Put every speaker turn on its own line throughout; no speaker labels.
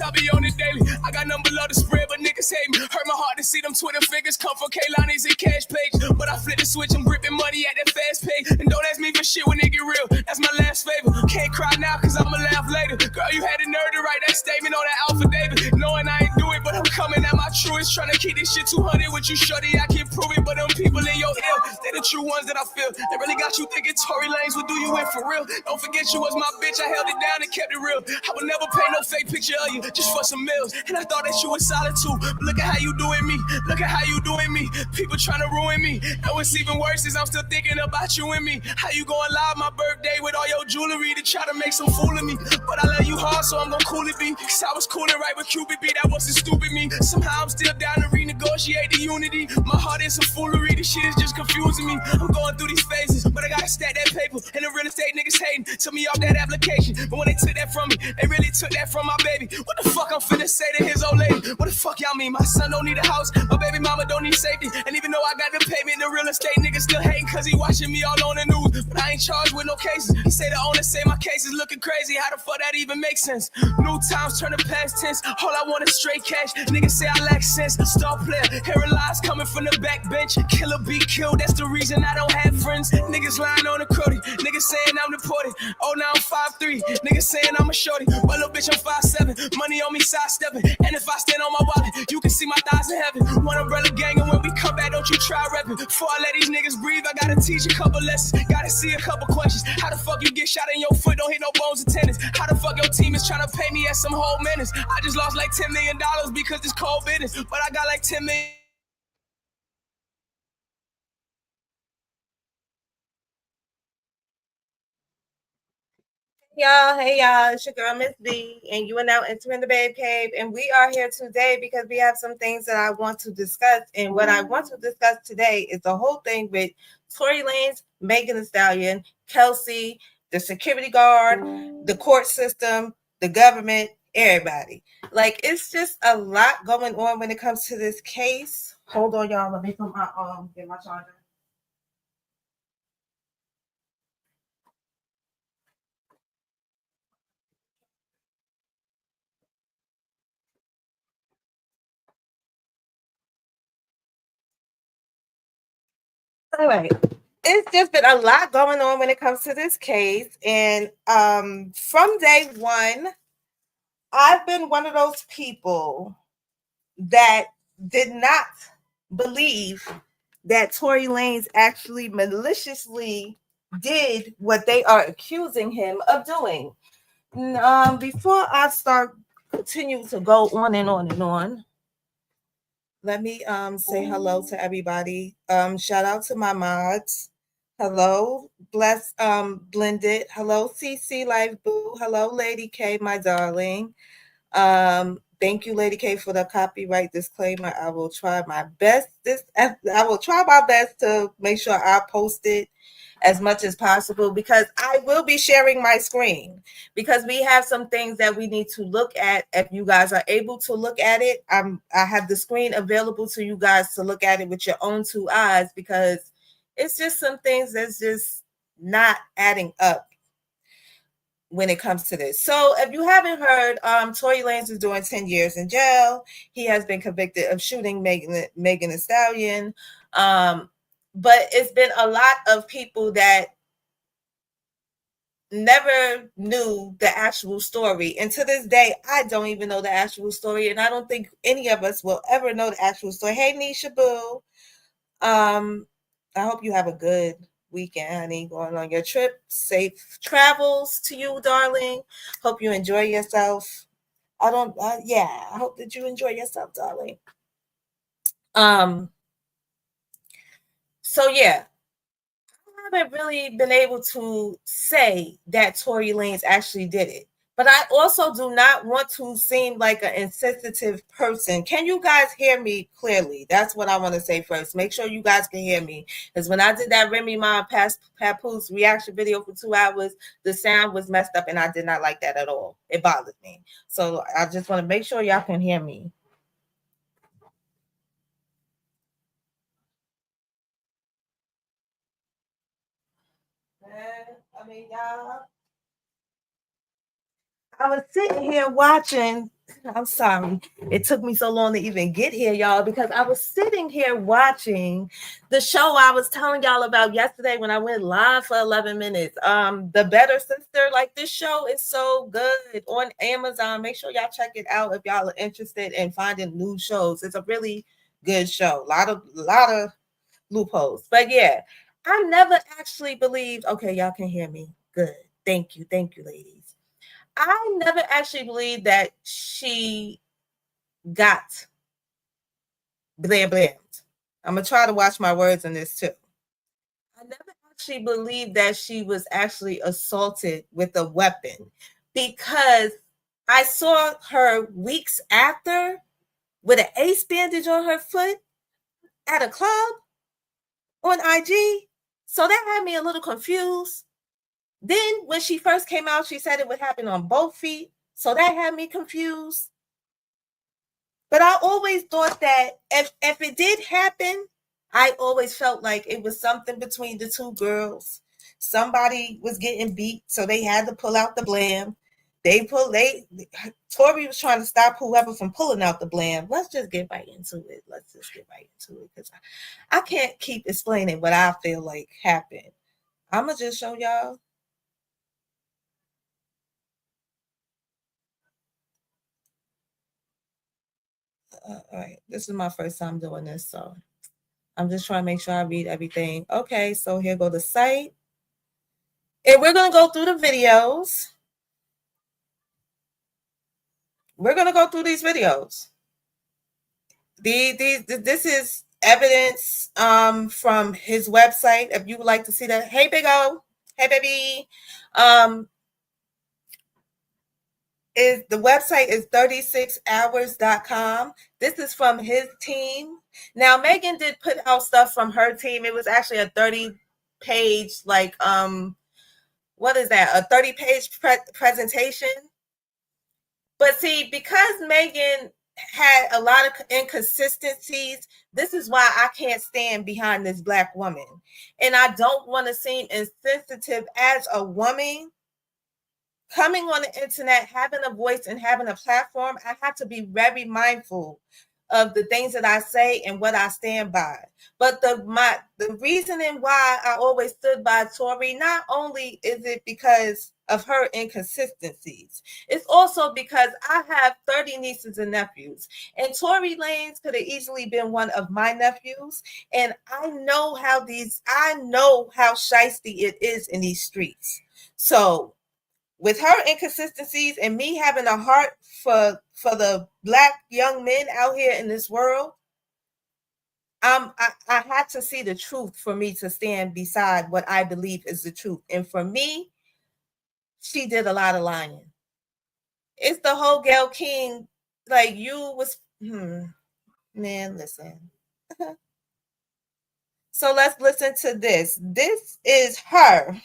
I be on it daily. I got nothing but love to spread, but niggas hate me. Hurt my heart to see them Twitter fingers come from Kaylani's and cash page. But I flip the switch, I'm gripping money at that fast pace. And don't ask me for shit when it get real. That's my last favor. Can't cry now, cause I'ma laugh later. Girl, you had the nerve to write that statement on that affidavit. Knowing I ain't do it, but I'm coming at my truest. Trying to keep this shit 200 with you, shorty. I can prove it, but them people in your ear, they the true ones that I feel. They really got you thinking Tory Lanez would do you in for real. Don't forget you was my bitch, I held it down and kept it real. I would never paint no fake picture of you just for some meals. And I thought that you was solid too. But look at how you doing me. Look at how you doing me. People trying to ruin me. And what's even worse is I'm still thinking about you and me. How you going live my birthday with all your jewelry to try to make some fool of me. But I love you hard, so I'm gonna cool it be. Cause I was cooling right with Cupid B, that wasn't stupid me. Somehow I'm still down to renegotiate the unity. My heart is some foolery, this shit is just confusing me. I'm going through these phases, but I gotta stack that paper. And the real estate niggas hating, took me off that application. But when they took that from me, they really took that from my baby. What the fuck I'm finna say to his old lady? What the fuck y'all mean? My son don't need a house, my baby mama don't need safety. And even though I got the payment, the real estate niggas still hating cause he watching me all on the news. But I ain't charged with no cases. He say the owner say my case is looking crazy. How the fuck that even makes sense? New times turn to past tense. All I want is straight cash. Niggas say I lack sense. Star player, hearing lies coming from the back bench. Killer be killed, that's the reason I don't have friends. Niggas lying on the cruddy. Niggas saying I'm deported. Oh, now I'm 5'3". Niggas saying I'm a shorty. Well, little bitch, I'm 5'7". Money on me sidestepping. And if I stand on my wallet, you can see my thighs in heaven. One umbrella gang, and when we come back, don't you try repping. Before I let these niggas breathe, I gotta teach a couple lessons. Gotta see a couple questions. How the fuck you get shot in your foot, don't hit no bones or tennis? How the fuck your team is trying to pay me at some whole minutes? I just lost like $10 million because it's cold business. But I got like 10 million.
Y'all, hey y'all, it's your girl Miss B, and you are now entering the Babe Cave, and we are here today because we have some things that I want to discuss, and what I want to discuss today is the whole thing with Tory Lanez, Megan Thee Stallion, Kelsey, the security guard, the court system, the government, everybody. Like, it's just a lot going on when it comes to this case. Hold on, y'all, let me put my get my charger. All right. It's just been a lot going on when it comes to this case. And from day one, I've been one of those people that did not believe that Tory Lanez actually maliciously did what they are accusing him of doing. Before I start continue to go on and on and on, let me say hello to everybody. Shout out to my mods. Hello, bless blended. Hello, CC Life Boo. Hello, Lady K, my darling. Thank you, Lady K, for the copyright disclaimer. I will try my best. I will try my best to make sure I post it as much as possible because I will be sharing my screen because we have some things that we need to look at. If you guys are able to look at it, I have the screen available to you guys to look at it with your own two eyes because it's just some things that's just not adding up when it comes to this. So if you haven't heard, Tory Lanez is doing 10 years in jail. He has been convicted of shooting Megan Thee Stallion. But it's been a lot of people that never knew the actual story. And to this day, I don't even know the actual story. And I don't think any of us will ever know the actual story. Hey, Nisha Boo. I hope you have a good weekend, honey, going on your trip. Safe travels to you, darling. Hope you enjoy yourself. I hope that you enjoy yourself, darling. So yeah, I haven't really been able to say that Tory Lanez actually did it. But I also do not want to seem like an insensitive person. Can you guys hear me clearly? That's what I want to say first. Make sure you guys can hear me. Because when I did that Remy Ma Papoose reaction video for 2 hours, the sound was messed up and I did not like that at all. It bothered me. So I just want to make sure y'all can hear me. I mean, y'all, I was sitting here watching. I'm sorry. It took me so long to even get here, y'all, because I was sitting here watching the show I was telling y'all about yesterday when I went live for 11 minutes. The Better Sister. Like, this show is so good on Amazon. Make sure y'all check it out if y'all are interested in finding new shows. It's a really good show. A lot of loopholes. But yeah, I never actually believed. Okay, y'all can hear me. Good. Thank you, ladies. I never actually believed that she got blammed. I'm gonna try to watch my words in this too. I never actually believed that she was actually assaulted with a weapon because I saw her weeks after with an ace bandage on her foot at a club on IG. So that had me a little confused. Then when she first came out, she said it would happen on both feet. So that had me confused. But I always thought that if it did happen, I always felt like it was something between the two girls. Somebody was getting beat, so they had to pull out the blame. Tory was trying to stop whoever from pulling out the blame. Let's just get right into it. Because I can't keep explaining what I feel like happened. I'm going to just show y'all. All right, this is my first time doing this, so I'm just trying to make sure I read everything. Okay, so here go the site. And we're going to go through the videos. We're going to go through these videos. This is evidence from his website. If you would like to see that. Hey, Big O. Hey, baby. The website is 36hours.com. This is from his team. Now, Megan did put out stuff from her team. It was actually a 30-page, what is that? A 30-page presentation. But see, because Megan had a lot of inconsistencies, this is why I can't stand behind this Black woman. And I don't want to seem insensitive as a woman. Coming on the internet, having a voice and having a platform, I have to be very mindful of the things that I say and what I stand by. But the reasoning why I always stood by Tory, not only is it because of her inconsistencies, it's also because I have 30 nieces and nephews, and Tory Lanez could have easily been one of my nephews, and I know how shiesty it is in these streets. So with her inconsistencies and me having a heart for the Black young men out here in this world, I had to see the truth for me to stand beside what I believe is the truth. And for me, she did a lot of lying. It's the whole Gayle King, like you was, man, listen. So let's listen to this. This is her.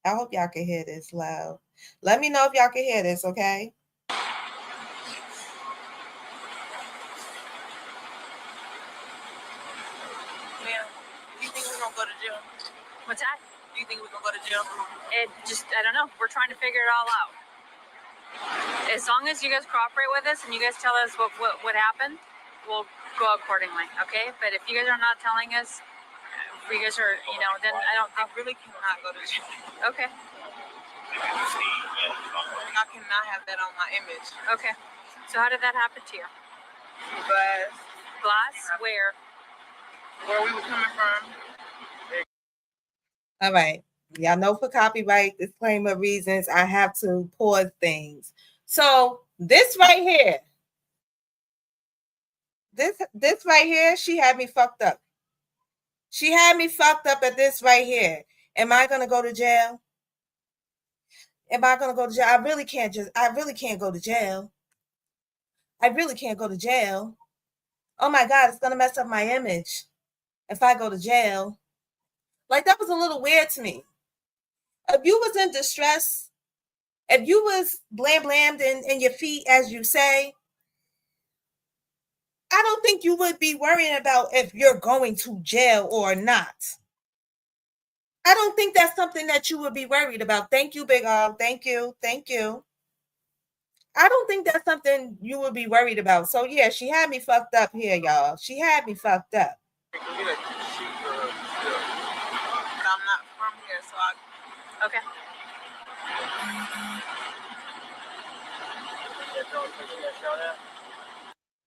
I hope y'all can hear this loud. Let me know if y'all can hear this, okay?
What's that? Do you think we're gonna go to jail? I don't know. We're trying to figure it all out. As long as you guys cooperate with us and you guys tell us what happened, we'll go accordingly, okay? But if you guys are not telling us, if you guys are, then I really cannot go to jail. Okay. I cannot have that on my image. Okay. So how did that happen to you? Glass? Where? Where we were coming from.
All right. Y'all know for copyright disclaimer reasons, I have to pause things. So this right here, this right here, she had me fucked up. She had me fucked up at this right here. Am I going to go to jail? Am I going to go to jail? I really can't go to jail. I really can't go to jail. Oh my God, it's going to mess up my image if I go to jail. Like, that was a little weird to me. If you was in distress, if you was blammed in your feet, as you say, I don't think you would be worrying about if you're going to jail or not. I don't think that's something that you would be worried about. Thank you, Big O. Thank you. I don't think that's something you would be worried about. So yeah, she had me fucked up here, y'all. She had me fucked up.
But I'm not from here, so I. Okay.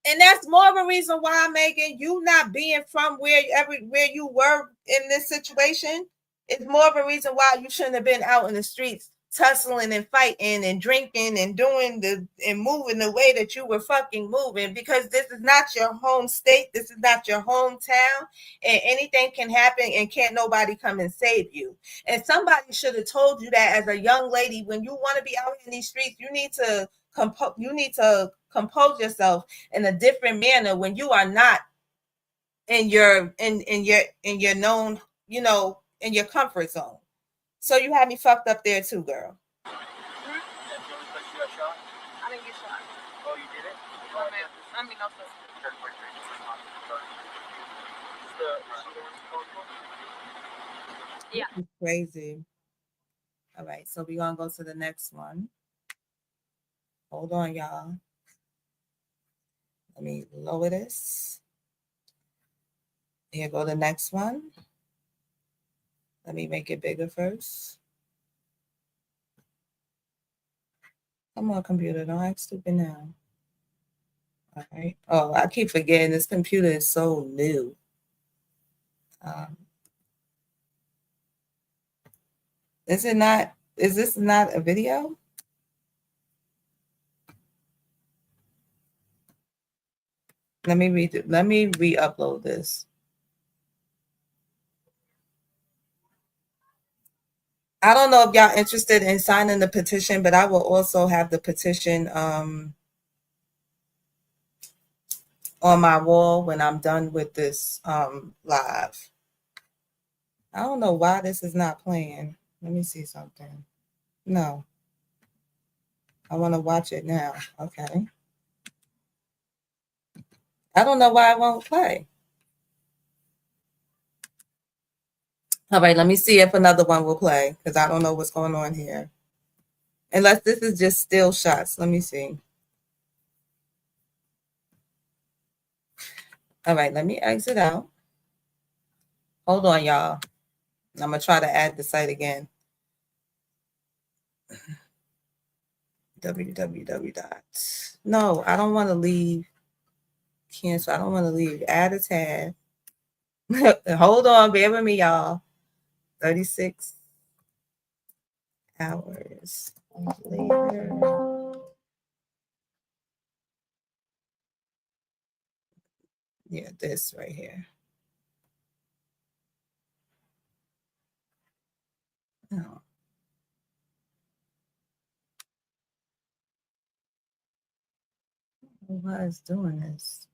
And that's more of a reason why, Megan, you not being from where you were in this situation is more of a reason why you shouldn't have been out in the streets tussling and fighting and drinking and doing and moving the way that you were fucking moving, because this is not your home state, this is not your hometown, and anything can happen and can't nobody come and save you. And somebody should have told you that as a young lady. When you want to be out in these streets, you need to compose yourself in a different manner when you are not in your known, in your comfort zone. So you had me fucked up there too, girl.
I didn't get shot. Oh, you did it? No, man. I mean, no, sir. Yeah.
Crazy. All right, so we're gonna go to the next one. Hold on, y'all. Let me lower this. Here go the next one. Let me make it bigger first. Come on, computer, don't act stupid now. All right. Oh, I keep forgetting this computer is so new. Is this not a video? Let me re-upload this. I don't know if y'all interested in signing the petition, but I will also have the petition on my wall when I'm done with this live. I don't know why this is not playing. Let me see something. No. I want to watch it now. Okay. I don't know why it won't play. All right, let me see if another one will play, because I don't know what's going on here. Unless this is just still shots. Let me see. All right, let me exit out. Hold on, y'all. I'm going to try to add the site again. www. No, I don't want to leave. Cancel. I don't want to leave. Add a tab. Hold on. Bear with me, y'all. 36 hours later. Yeah, this right here. Oh. Why is doing this?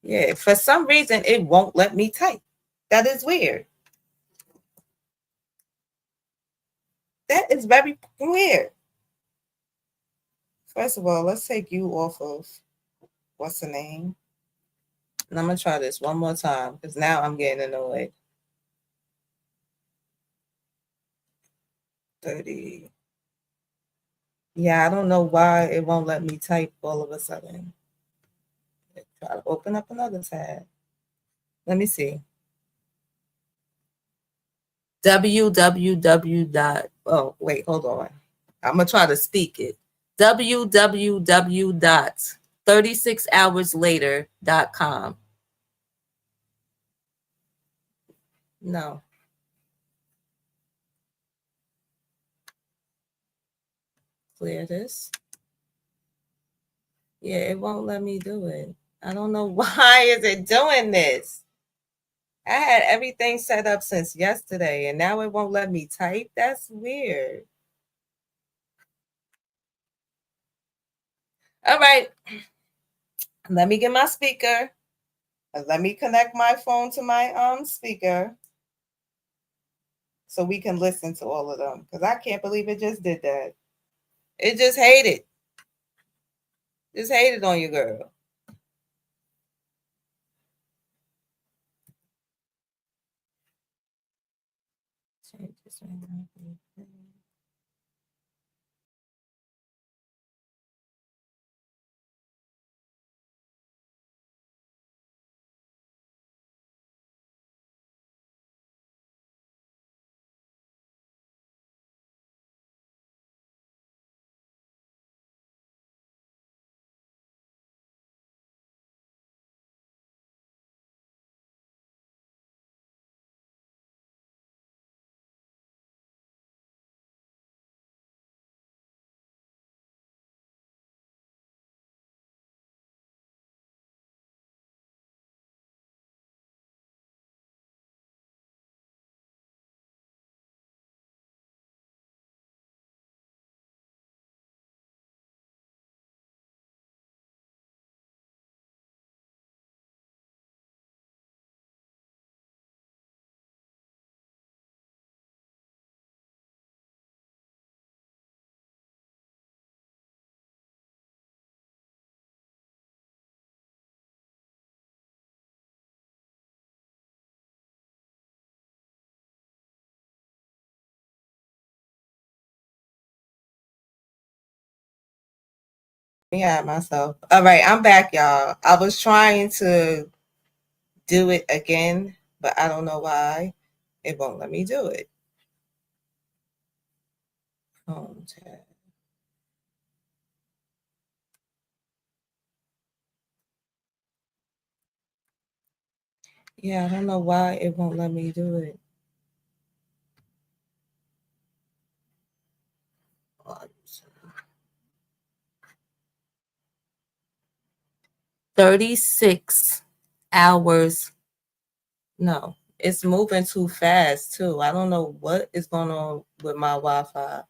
Yeah, for some reason it won't let me type. That is weird. That is very weird. First of all, let's take you off of what's the name? And I'm gonna try this one more time because now I'm getting annoyed. 30. Yeah, I don't know why it won't let me type all of a sudden. Try to open up another tab. Let me see. www. Oh, wait, hold on. I'm going to try to speak it. www.36hourslater.com. No. Clear this. Yeah, it won't let me do it. I don't know why is it doing this. I had everything set up since yesterday, and now it won't let me type. That's weird. All right. Let me get my speaker. Let me connect my phone to my speaker so we can listen to all of them. Because I can't believe it just did that. It just hated. Just hated on you, girl. Yeah, myself. All right, I'm back, y'all. I was trying to do it again, but I don't know why it won't let me do it. Phone tab. Yeah, I don't know why it won't let me do it. 36 hours. No, it's moving too fast too. I don't know what is going on with my Wi-Fi.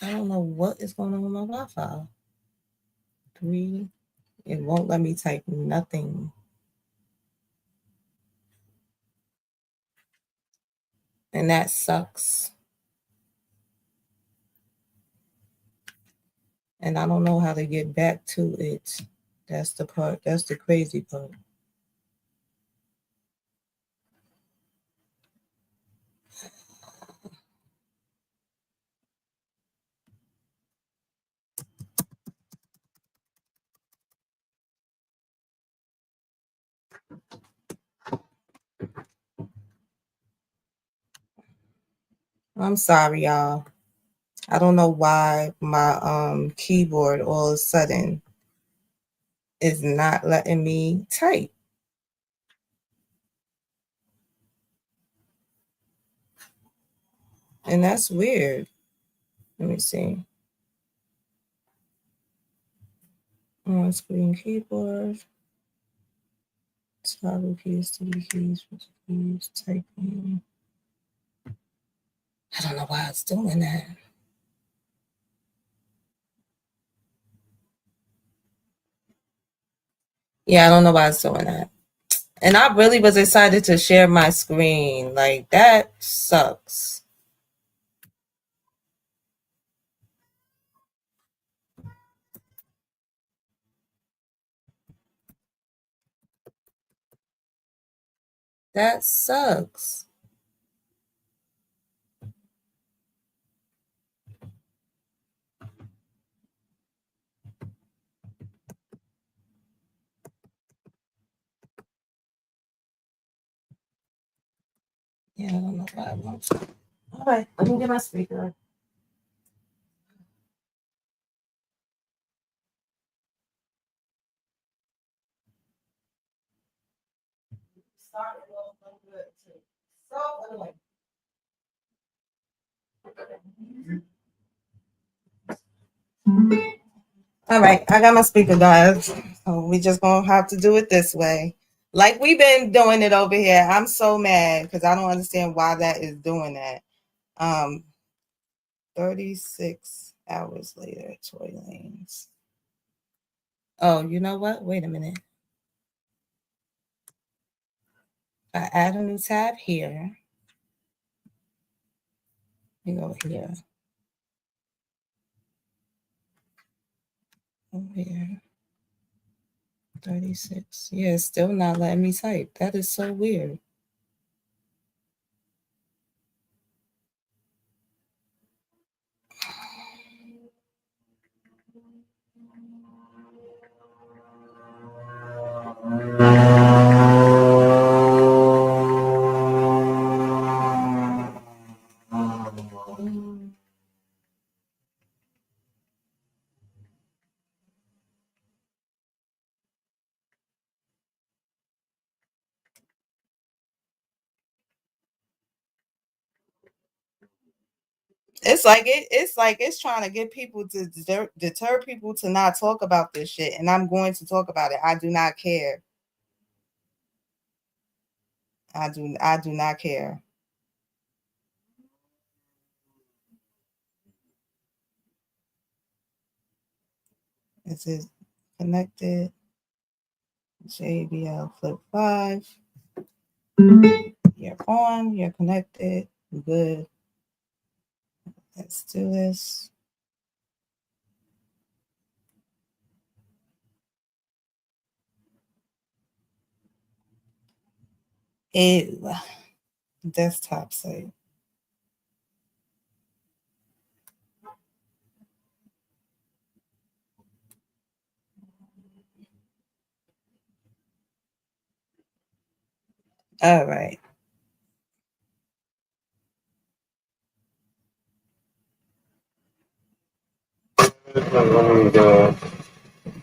I don't know what is going on with my Wi-Fi. 3. It won't let me type nothing. And that sucks. And I don't know how to get back to it. That's the part. That's the crazy part. I'm sorry, y'all. I don't know why my keyboard all of a sudden is not letting me type. And that's weird. Let me see. On screen keyboard. Toggle keys, TV keys, keys, typing. I don't know why it's doing that. Yeah, I don't know why it's doing that. And I really was excited to share my screen. Like, that sucks. That sucks. Yeah, I don't know why I won't. All right, let me get my speaker. Started off good too. So anyway. All right, I got my speaker, guys. So we just gonna have to do it this way. Like we've been doing it over here. I'm so mad because I don't understand why that is doing that. Um, 36 hours later, Tory Lanez. Oh, you know what? Wait a minute. I add a new tab here. You go here. Over here. 36. Yeah, it's still not letting me type. That is so weird. It's trying to get people to deter people to not talk about this shit, and I'm going to talk about it. I do not care. I do not care. It says connected JBL Flip 5. You're on, you're connected, good. Let's do this. Ew. Desktop site. All right.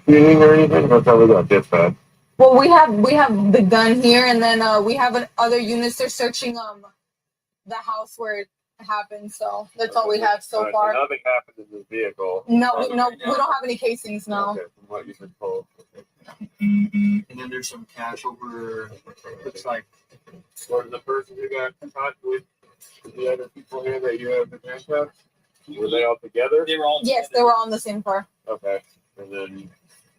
Shooting or anything? That's how we got dispatch.
Well, we have the gun here, and then we have other units. They're searching the house where it happened. So that's all we have so far.
So nothing happened in this vehicle.
No, we don't have any casings now.
Okay, from what you've been told.
And then there's some cash over. Looks like.
Or the person who got caught with the other people here that you have the handcuffs? Were they all together?
They were all.
Yes, they were all on the same floor.
Okay, and then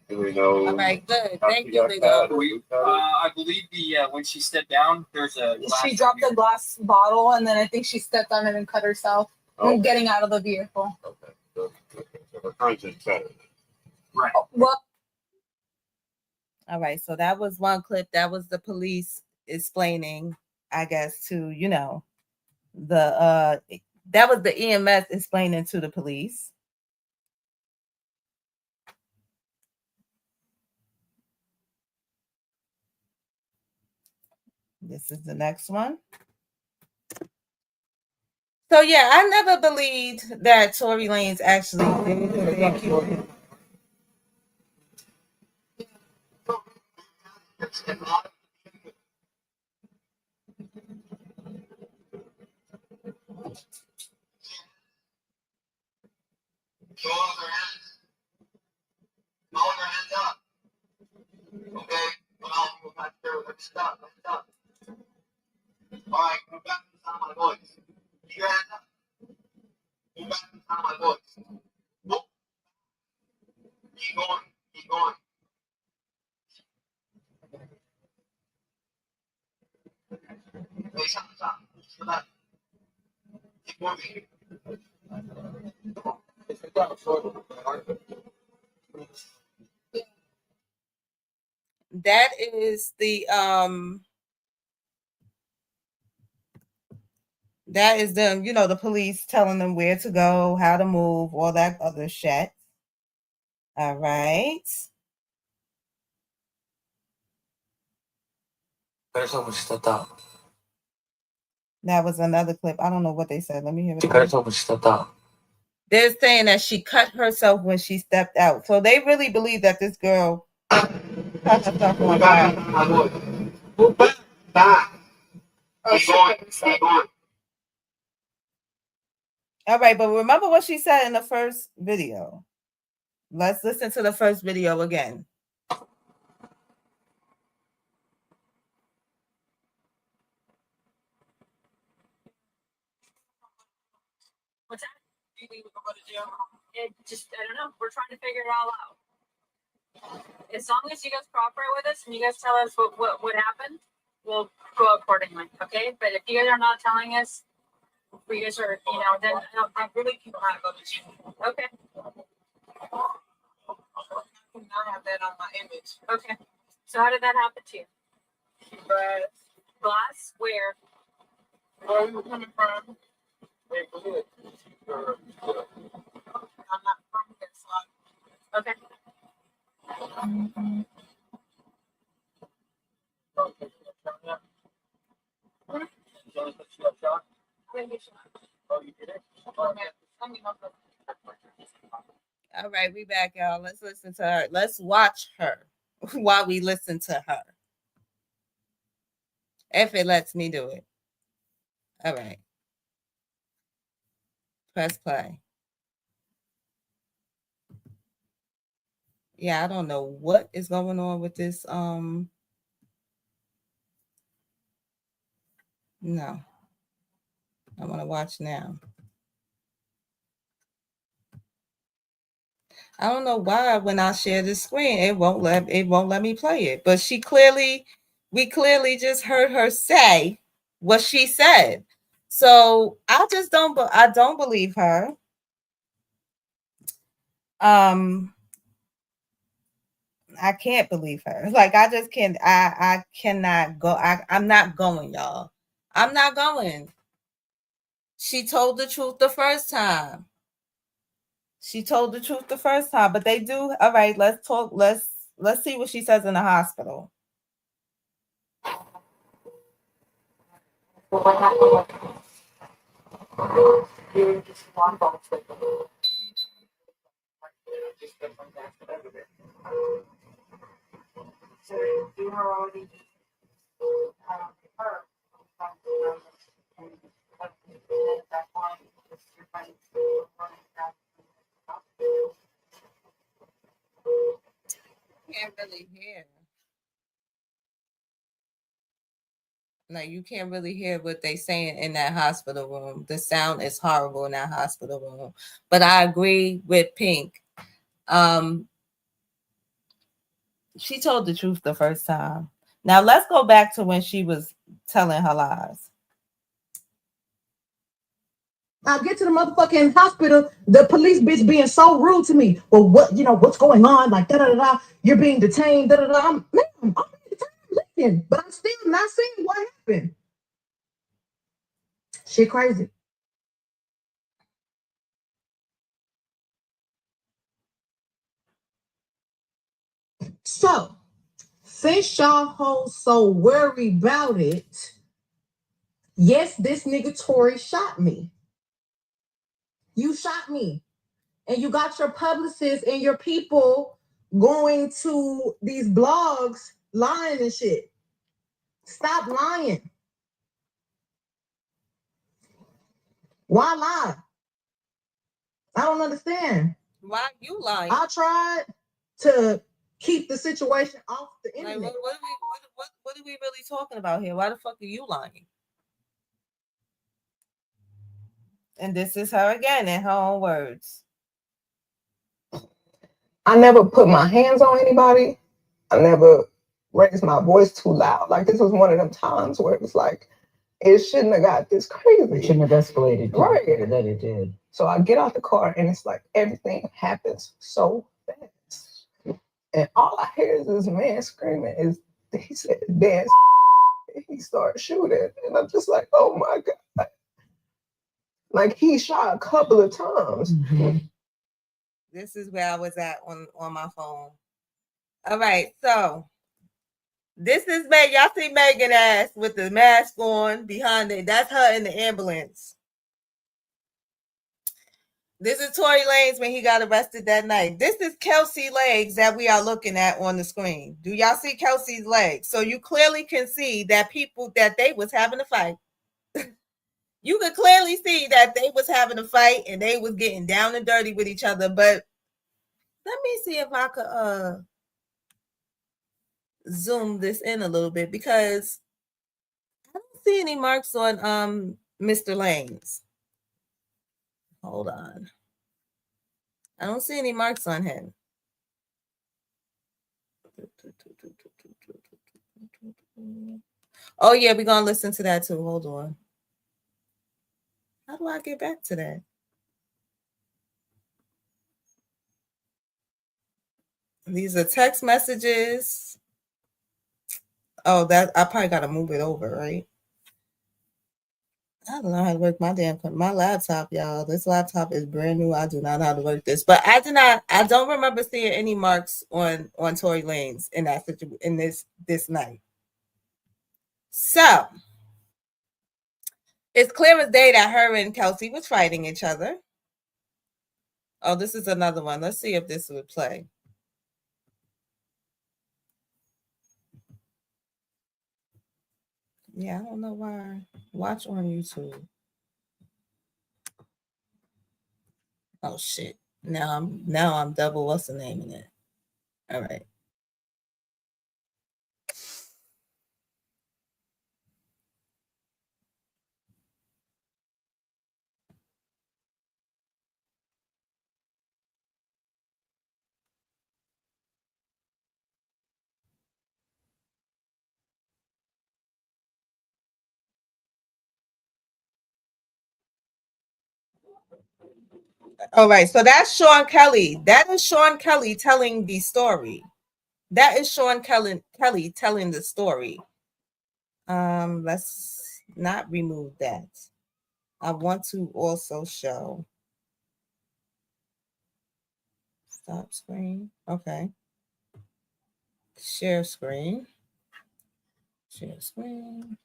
do we know?
All right, good.
how
Thank
she
you,
got
Big
caught
O.
or who caught her?
I believe when she stepped down, there's a.
She dropped a glass bottle, and then I think she stepped on it and cut herself when getting out of the vehicle.
Okay, so her conscience better.
Right.
Well,
All right, so that was one clip. That was the police explaining, I guess, to the that was the EMS explaining to the police. This is the next one. So yeah, I never believed that Tory Lanez actually did.
Show all their hands. All their hands up. Okay? Well, we'll back there. Let's stop. Let's stop. All right, go back to the sound of my voice. Keep your hands up. Go back to the sound of my voice. Nope. Keep going. Keep going. Hey, stop, stop. Stop that. Keep moving.
That is the the police telling them where to go, how to move, all that other shit. All right. That was another clip. I don't know what they said. Let me hear it. They're saying that she cut herself when she stepped out. So they really believe that this girl cut herself on fire.
Go back. Back. Keep going. Keep going.
All right, but remember what she said in the first video. Let's listen to the first video again.
what's that?
you think we can go to jail?
It just, I don't know. We're trying to figure it all out. As long as you guys cooperate with us and you guys tell us what happened, we'll go accordingly, okay? But if you guys are not telling us, you guys are, then
I really cannot go to jail.
okay,
I cannot have that on my image.
okay. So how did that happen to you?
But
Glass? Where?
where are you coming from?
Hey, go ahead.
I'm not from here, so
Okay.
Oh, you did it?
All right, we back, y'all. Let's listen to her. Let's watch her while we listen to her. If it lets me do it. All right. Press play. Yeah, I don't know what is going on with this. No. I want to watch now. I don't know why when I share the screen, it won't let me play it. But we clearly just heard her say what she said. So I don't believe her. I can't believe her. Like I just can't. I cannot go. I'm not going, y'all. I'm not going. She told the truth the first time. But they do. All right, let's talk. Let's see what she says in the hospital.
Well, what happened? You just walk off with them. So you were already her.
Can't really hear. Like you can't really hear what they saying in that hospital room. The sound is horrible in that hospital room. But I agree with Pink. She told the truth the first time. Now let's go back to when she was telling her lies.
I get to the motherfucking hospital, the police bitch being so rude to me. Well, what's going on? Like, da-da-da-da, you're being detained, da-da-da. I'm being detained, listen, but I'm still not seeing what happened. Shit crazy. So, since y'all hoes so worried about it, yes, this nigga Tory shot me. You shot me. And you got your publicists and your people going to these blogs lying and shit. Stop lying. Why lie? I don't understand.
Why you lying?
I tried to keep the situation off the internet.
Like, what are we really talking about here? Why the fuck are you lying? And this is her again in her own words.
I never put my hands on anybody. I never raised my voice too loud. Like, this was one of them times where it was like, it shouldn't have got this crazy.
It shouldn't have escalated.
Right.
That it did.
So I get out the car and it's like everything happens so fast. And all I hear is this man screaming. He said, dance. He started shooting. And I'm just like, oh my God. Like he shot a couple of times.
Mm-hmm.
This is where I was at on my phone. All right, so this is Meg. Y'all see Megan ass with the mask on behind it. That's her in the ambulance. This is Tory Lanez when he got arrested that night. This is Kelsey's legs that we are looking at on the screen. Do y'all see Kelsey's legs? So you clearly can see that they was having a fight. You could clearly see that they was having a fight and they was getting down and dirty with each other. But let me see if I could zoom this in a little bit because I don't see any marks on Mr. Lanez. Hold on. I don't see any marks on him. Oh, yeah, we're going to listen to that too. Hold on. How do I get back to that? These are text messages. Oh, that I probably got to move it over, right? I don't know how to work my laptop, y'all. This laptop is brand new. I do not know how to work this, but I don't remember seeing any marks on Tory Lanez in that in this night. So it's clear as day that her and Kelsey was fighting each other. Oh, this is another one. Let's see if this would play. Yeah, I don't know why. Watch on YouTube. Oh shit. Now I'm double what's the name in it. All right. All right, so that's Sean Kelly. That is Sean Kelly telling the story. That is Sean Kelly telling the story. Let's not remove that. I want to also show. Stop screen. Okay. Share screen. Share screen.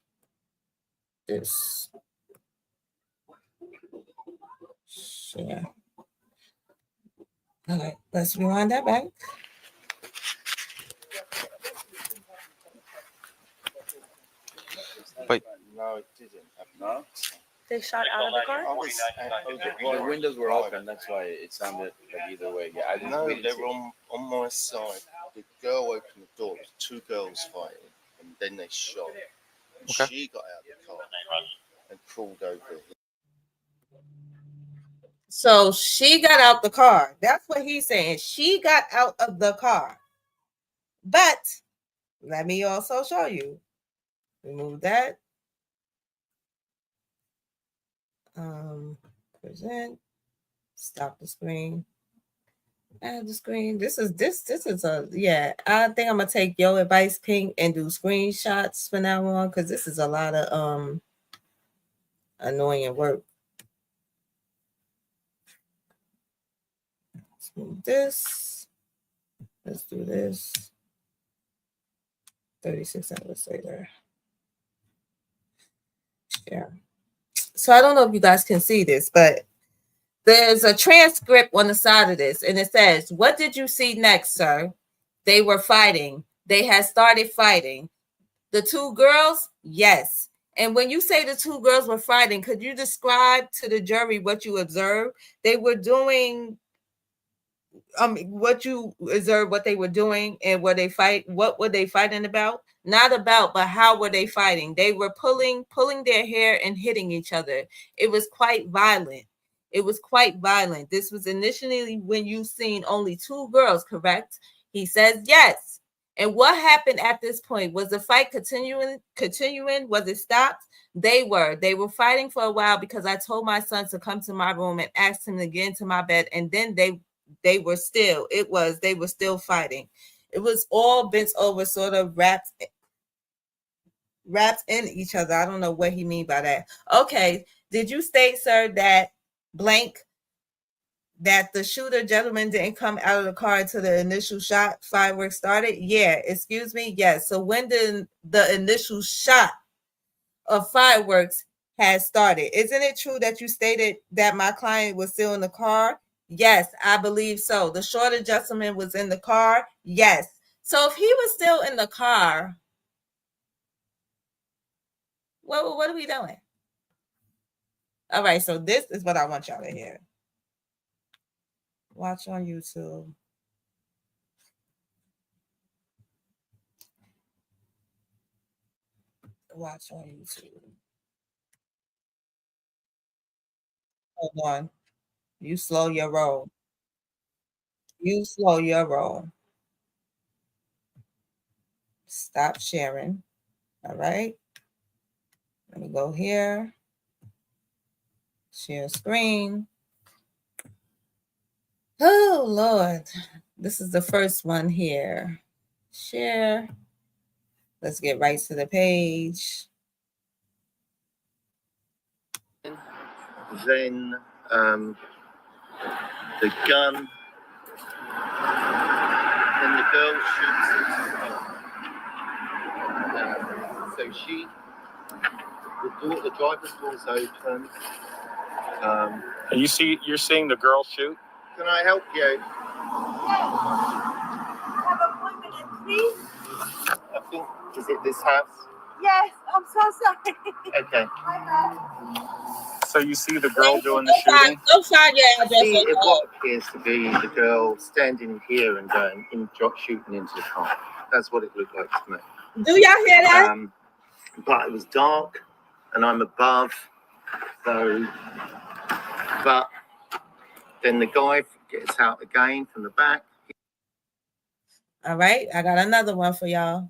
This. Share. All right, let's rewind that back.
But no, it didn't. No?
They shot out of the car?
The windows were open, that's why it sounded like either way. Yeah, I didn't know they were on my side. The girl opened the door, two girls fighting, and then they shot. Okay. She got out of the car and crawled over.
So she got out the car. That's what he's saying. She got out of the car. But let me also show you. Remove that. Present. Stop the screen. Add the screen. This is a yeah. I think I'm gonna take your advice, Pink, and do screenshots from now on because this is a lot of annoying work. Let's move this. Let's do this. 36 hours later. Yeah. So I don't know if you guys can see this, but there's a transcript on the side of this, and it says, "What did you see next, sir? They were fighting. They had started fighting. The two girls, yes. And when you say the two girls were fighting, could you describe to the jury what you observed? They were doing what you observed, what they were doing, and what were they fighting about? Not about, but how were they fighting? They were pulling their hair and hitting each other. It was quite violent. This was initially when you seen only two girls, correct? He says yes. And what happened at this point? Was the fight continuing? Was it stopped? They were fighting for a while because I told my son to come to my room and asked him to get into my bed, and then they were still fighting. It was all bent over, sort of wrapped in each other. I don't know what he mean by that. Okay, did you state, sir, that blank, that the shooter gentleman didn't come out of the car until the initial shot fireworks started? Yeah. Excuse me? Yes. So when did the initial shot of fireworks has started? Isn't it true that you stated that my client was still in the car? Yes, I believe so. The shorter gentleman was in the car? Yes. So if he was still in the car, what are we doing? All right, so this is what I want y'all to hear. Watch on YouTube. Watch on YouTube. Hold on. You slow your roll. You slow your roll. Stop sharing. All right. Let me go here. Share screen. Oh, Lord. This is the first one here. Share. Let's get right to the page.
Then the gun. Then the girl shoots it. So the driver's door is open.
You're seeing the girl shoot.
Can I help you?
Have an appointment at 3?
I think, is it this house?
Yes, I'm so sorry.
Okay.
So you see the girl doing the shooting?
Go find your address.
See what appears to be the girl standing here and shooting into the car. That's what it looked like to me.
Do y'all hear that?
But it was dark, and I'm above. So, but then the guy gets out again from the back.
All right, I got another one for y'all.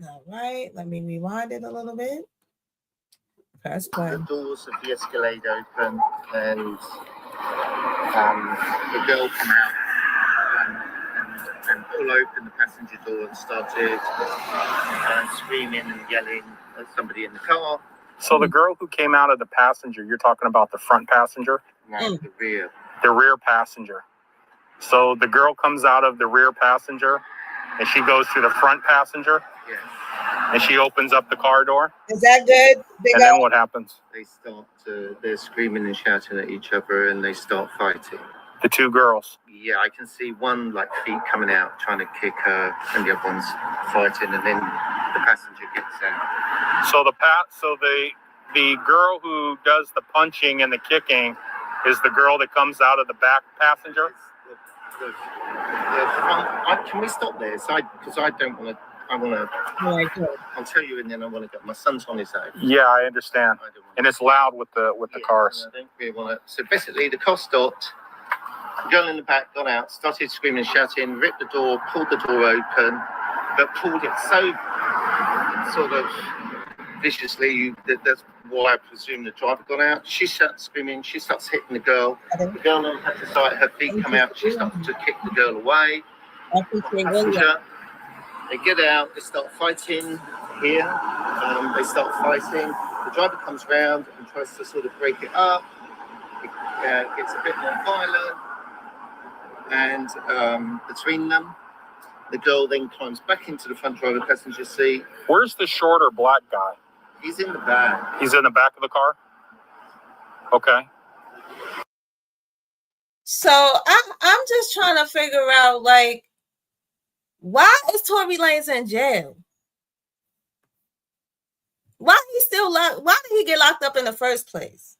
All right, let me rewind it a little bit. Press play.
The doors of the Escalade open, and the girl come out and pull open the passenger door and started screaming and yelling at somebody in the car.
So the girl who came out of the passenger, you're talking about the front passenger?
No, the rear.
The rear passenger. So the girl comes out of the rear passenger, and she goes to the front passenger?
Yeah.
And she opens up the car door?
Is that good?
And then what happens?
They're screaming and shouting at each other, and they start fighting.
The two girls?
Yeah, I can see one feet coming out trying to kick her, and the other one's fighting, and then the passenger gets out.
So the girl who does the punching and the kicking is the girl that comes out of the back passenger?
The front. Can we stop there? Because I don't want to. I'll tell you, and then I want to go. My son's on his own.
Yeah, I understand. And it's loud with the cars.
I don't really want to. So basically, the car stopped. The girl in the back got out, started screaming and shouting, ripped the door, pulled the door open, but pulled it so sort of viciously that's why I presume the driver got out. She starts screaming. She starts hitting the girl. The girl then had to start her feet come out. She started to kick the girl away. Passenger. They get out, they start fighting here. They start fighting. The driver comes round and tries to sort of break it up. It gets a bit more violent. And between them, the girl then climbs back into the front driver passenger seat.
Where's the shorter black guy?
He's in the back.
He's in the back of the car? Okay.
So I'm just trying to figure out, why is Tory Lanez in jail? Why did he get locked up in the first place?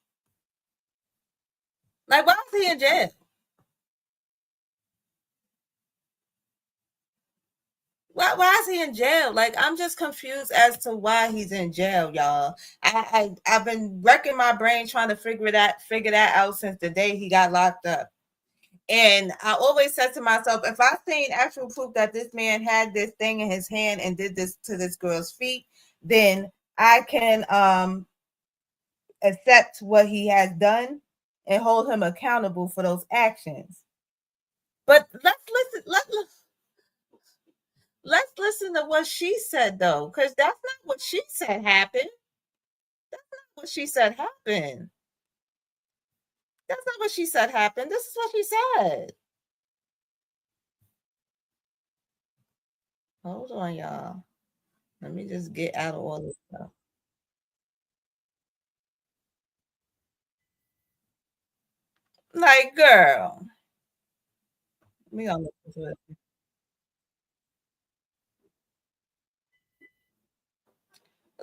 Why is he in jail? Why is he in jail? I'm just confused as to why he's in jail, y'all. I've been wrecking my brain trying to figure that out since the day he got locked up. And I always said to myself, if I seen actual proof that this man had this thing in his hand and did this to this girl's feet, then I can accept what he has done and hold him accountable for those actions. But let's listen to what she said, though, because that's not what she said happened. That's not what she said happened. That's not what she said happened. This is what she said. Hold on, y'all. Let me just get out of all this stuff. Girl. We gonna listen to it.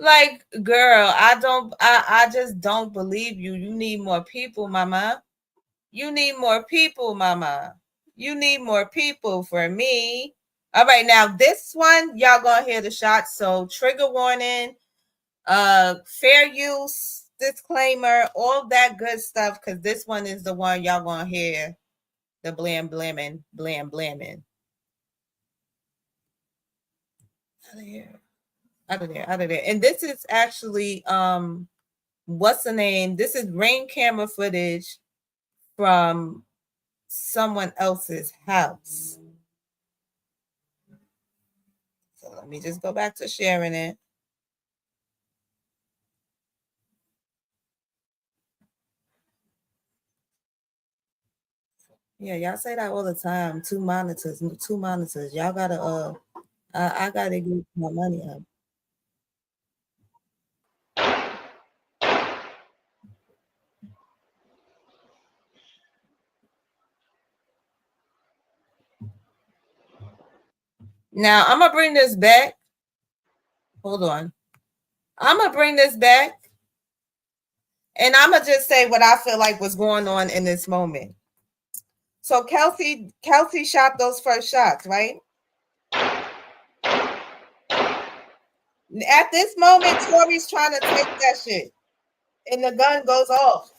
Like, girl, I just don't believe you. You need more people, mama. You need more people, mama. You need more people for me. All right, now this one, y'all gonna hear the shots. So trigger warning, fair use, disclaimer, all that good stuff, because this one is the one y'all gonna hear the blam blamming, blam blamming. Out of here. Out of there, out of there. And this is actually what's the name? This is rain camera footage from someone else's house. So let me just go back to sharing it. Yeah, y'all say that all the time. Two monitors. Y'all gotta I gotta get my money up. Now I'm gonna bring this back. Hold on. I'm gonna bring this back, and I'm gonna just say what I feel like was going on in this moment. So Kelsey shot those first shots, right? At this moment, Tory's trying to take that shit, and the gun goes off.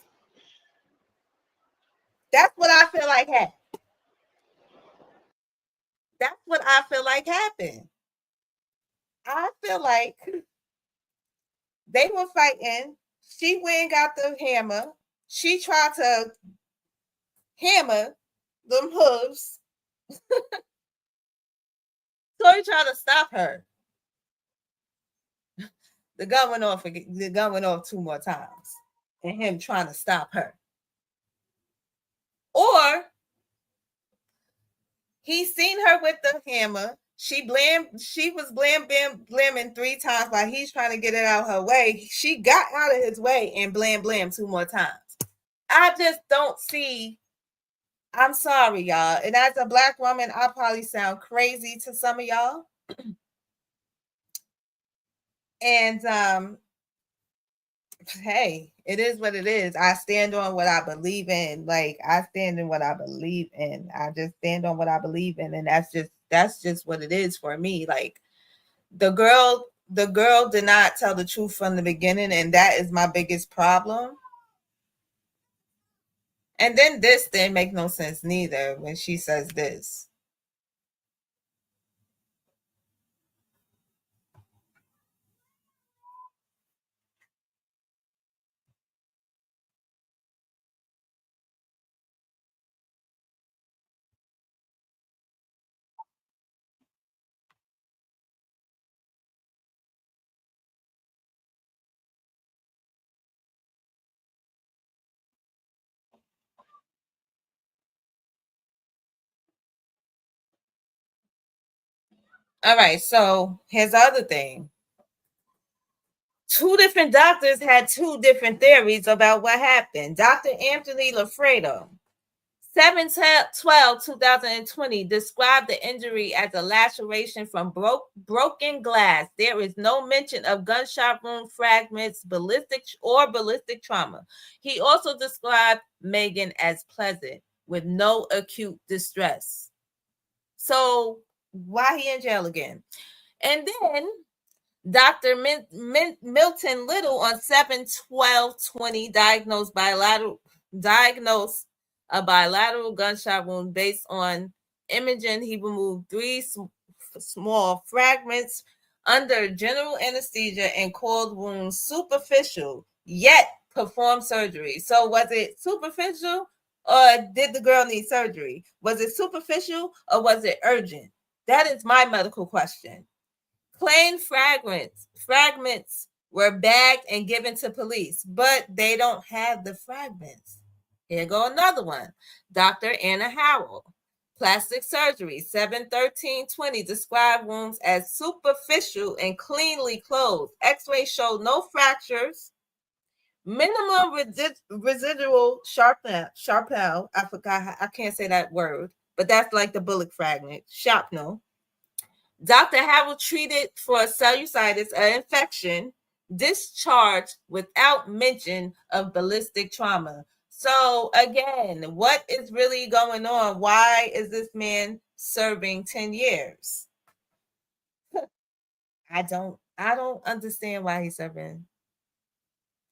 That's what I feel like happened. That's what I feel like happened. I feel like they were fighting. She went and got the hammer. She tried to hammer them hooves. Tory tried to stop her. The gun went off. The gun went off 2 more times, and him trying to stop her. Or he seen her with the hammer. She was blamming 3 times while he's trying to get it out her way. She got out of his way and blam 2 more times. I just don't see. I'm sorry, y'all. And as a Black woman, I probably sound crazy to some of y'all. And hey, it is what it is. I stand on what I believe in. Like, I stand in what I believe in. I just stand on what I believe in, and that's just what it is for me. Like, the girl did not tell the truth from the beginning, and that is my biggest problem. And then this didn't make no sense neither when she says this. All right, so here's the other thing. 2 different doctors had 2 different theories about what happened. Dr. Anthony Lafredo, 7/12/2020, described the injury as a laceration from broken glass. There is no mention of gunshot wound fragments, ballistic trauma. He also described Megan as pleasant, with no acute distress. So why he in jail again? And then Dr. Milton Little on 7/12/20 diagnosed a bilateral gunshot wound based on imaging. He removed 3 small fragments under general anesthesia and called wounds superficial, yet performed surgery. So was it superficial, or did the girl need surgery? Was it superficial, or was it urgent? That is my medical question. Plain fragments were bagged and given to police, but they don't have the fragments. Here go another one. Dr. Anna Howell, plastic surgery, 7/13/20, described wounds as superficial and cleanly closed. X-ray showed no fractures, minimum residual sharpnel. I forgot, I can't say that word, but that's like the bullet fragment, shrapnel. Dr. Harold treated for cellulitis, an infection, discharged without mention of ballistic trauma. So again, what is really going on? Why is this man serving 10 years? I don't understand why he's serving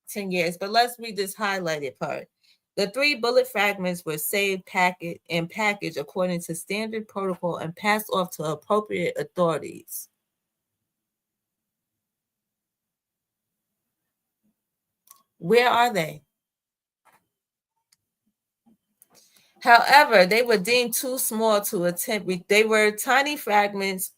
10 years, but let's read this highlighted part. The 3 bullet fragments were saved packaged according to standard protocol and passed off to appropriate authorities. Where are they? However, they were deemed too small to attempt. They were tiny fragments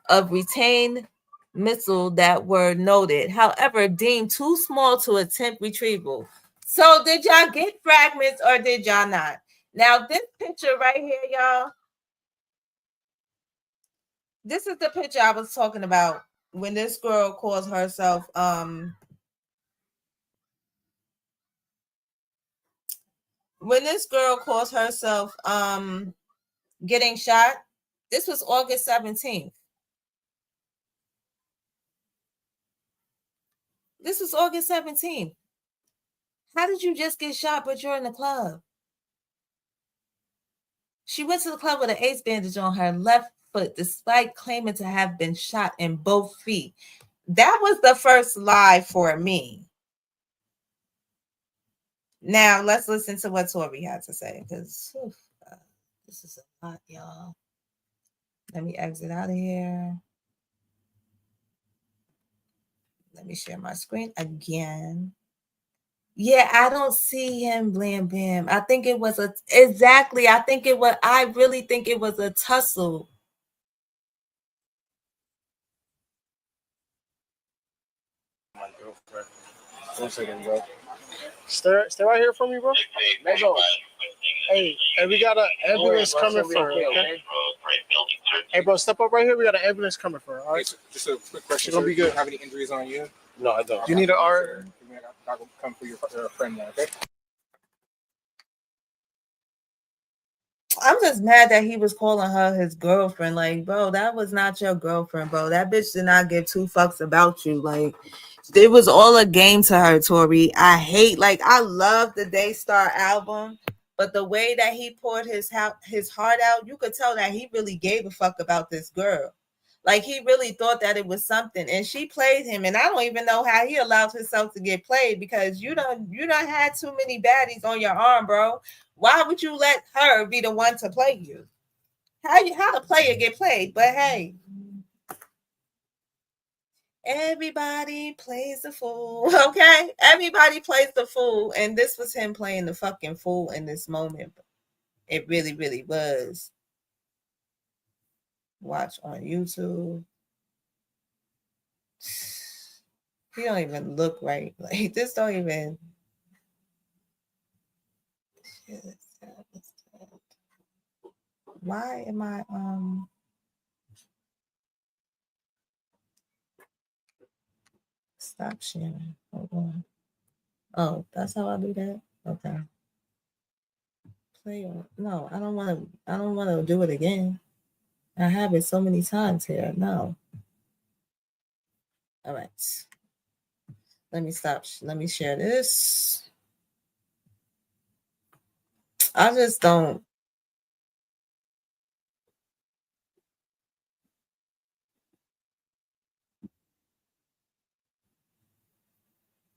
of retained missile that were noted. However, deemed too small to attempt retrieval. So did y'all get fragments or did y'all not? Now, this picture right here, y'all, this is the picture I was talking about when this girl calls herself getting shot. This was August 17th. This was August 17th. How did you just get shot but you're in the club? She went to the club with an ace bandage on her left foot despite claiming to have been shot in both feet. That was the first lie for me. Now let's listen to what Tory had to say, because this is a lot, y'all. Let me exit out of here. Let me share my screen again. Yeah, I don't see him, blam bam. I think it was I really think it was a tussle.
My girlfriend. 1 second, bro. Stay right here for me, bro. Hey, we got an ambulance coming for her, okay? Hey, bro, step up right here. We got an ambulance coming for her, all right?
Just a quick question.
She's gonna be good.
Do you have any injuries on you?
No, I don't. You need an R?
I'll come for your friend now, okay?
I'm just mad that he was calling her his girlfriend. Like, bro, that was not your girlfriend, bro. That bitch did not give 2 fucks about you. Like, it was all a game to her, Tory. I love the Daystar album, but the way that he poured his heart out, you could tell that he really gave a fuck about this girl. Like, he really thought that it was something, and she played him, and I don't even know how he allowed himself to get played, because you don't had too many baddies on your arm, bro. Why would you let her be the one to play you? How the player get played? But hey, everybody plays the fool, okay? Everybody plays the fool, and this was him playing the fucking fool in this moment. It really, really was. Watch on YouTube. He don't even look right. Like, this don't even. Why am I stop sharing? Hold on. Oh, that's how I do that? Okay. Play on. No, I don't want to do it again. I have it so many times here. No. All right. Let me stop. Let me share this. I just don't.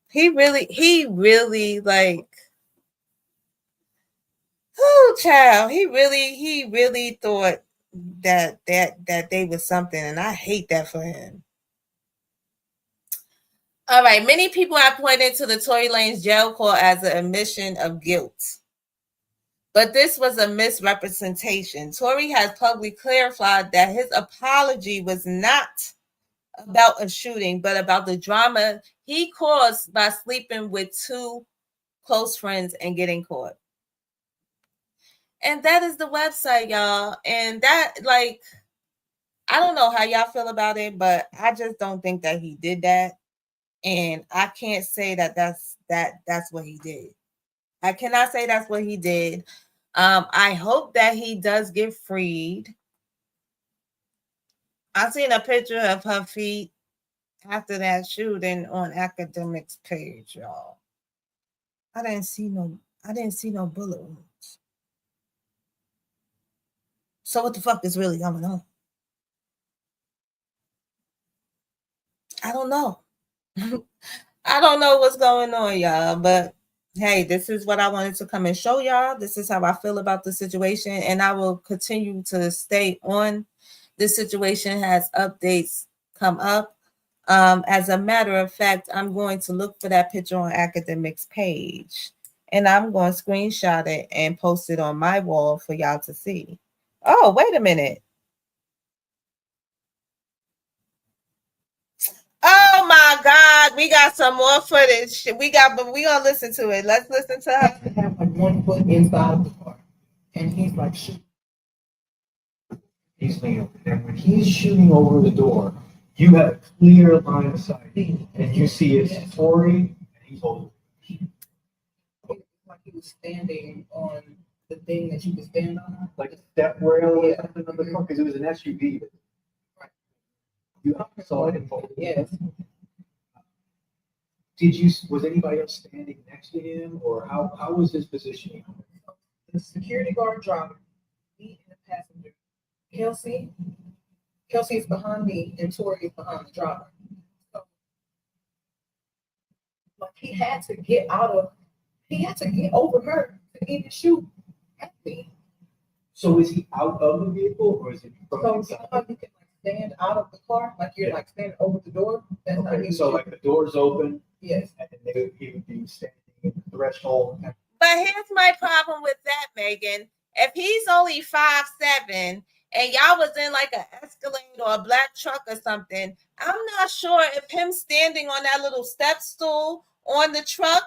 He really like, oh child, he really thought that they was something, and I hate that for him. All right, many people have pointed to the Tory Lanez jail call as an admission of guilt, but this was a misrepresentation. Tory has publicly clarified that his apology was not about a shooting, but about the drama he caused by sleeping with 2 close friends and getting caught. And that is the website, y'all. And that, like, I don't know how y'all feel about it, but I just don't think that he did that. And I can't say that that's what he did. I cannot say that's what he did. I hope that he does get freed. I've seen a picture of her feet, after that shooting on academics page, y'all. I didn't see no bullet wounds. So what the fuck is really going on? I don't know. I don't know what's going on, y'all, but hey, this is what I wanted to come and show y'all. This is how I feel about the situation, and I will continue to stay on this situation as updates come up. As a matter of fact, I'm going to look for that picture on academics page, and I'm going to screenshot it and post it on my wall for y'all to see. Oh, wait a minute. Oh my God, we got some more footage. But we gonna listen to it. Let's listen to her.
To have like 1 foot inside of the car, and he's like shooting.
He's leaning, and when he's shooting over the door, you have a clear line of sight, and you see it's Tory, and he's holding.
Like he was standing on the thing that you could stand on,
like a step rail or something on the front, because it was an SUV.
Right.
You saw it.
Yes.
Was anybody else standing next to him, or how was his positioning?
The security guard driver, me and the passenger. Kelsey is behind me, and Tori is behind the driver. So, like he had to get over her to even shoot at me.
So is he out of the vehicle, or is it from
So
inside?
you know how you can like stand out of the car, like you're like standing over the door. That's how
Okay,
he
so like the door's open.
Yes.
And then he would be standing in the threshold.
But here's my problem with that, Megan. If he's only 5'7" and y'all was in like an Escalade or a black truck or something, I'm not sure if him standing on that little step stool on the truck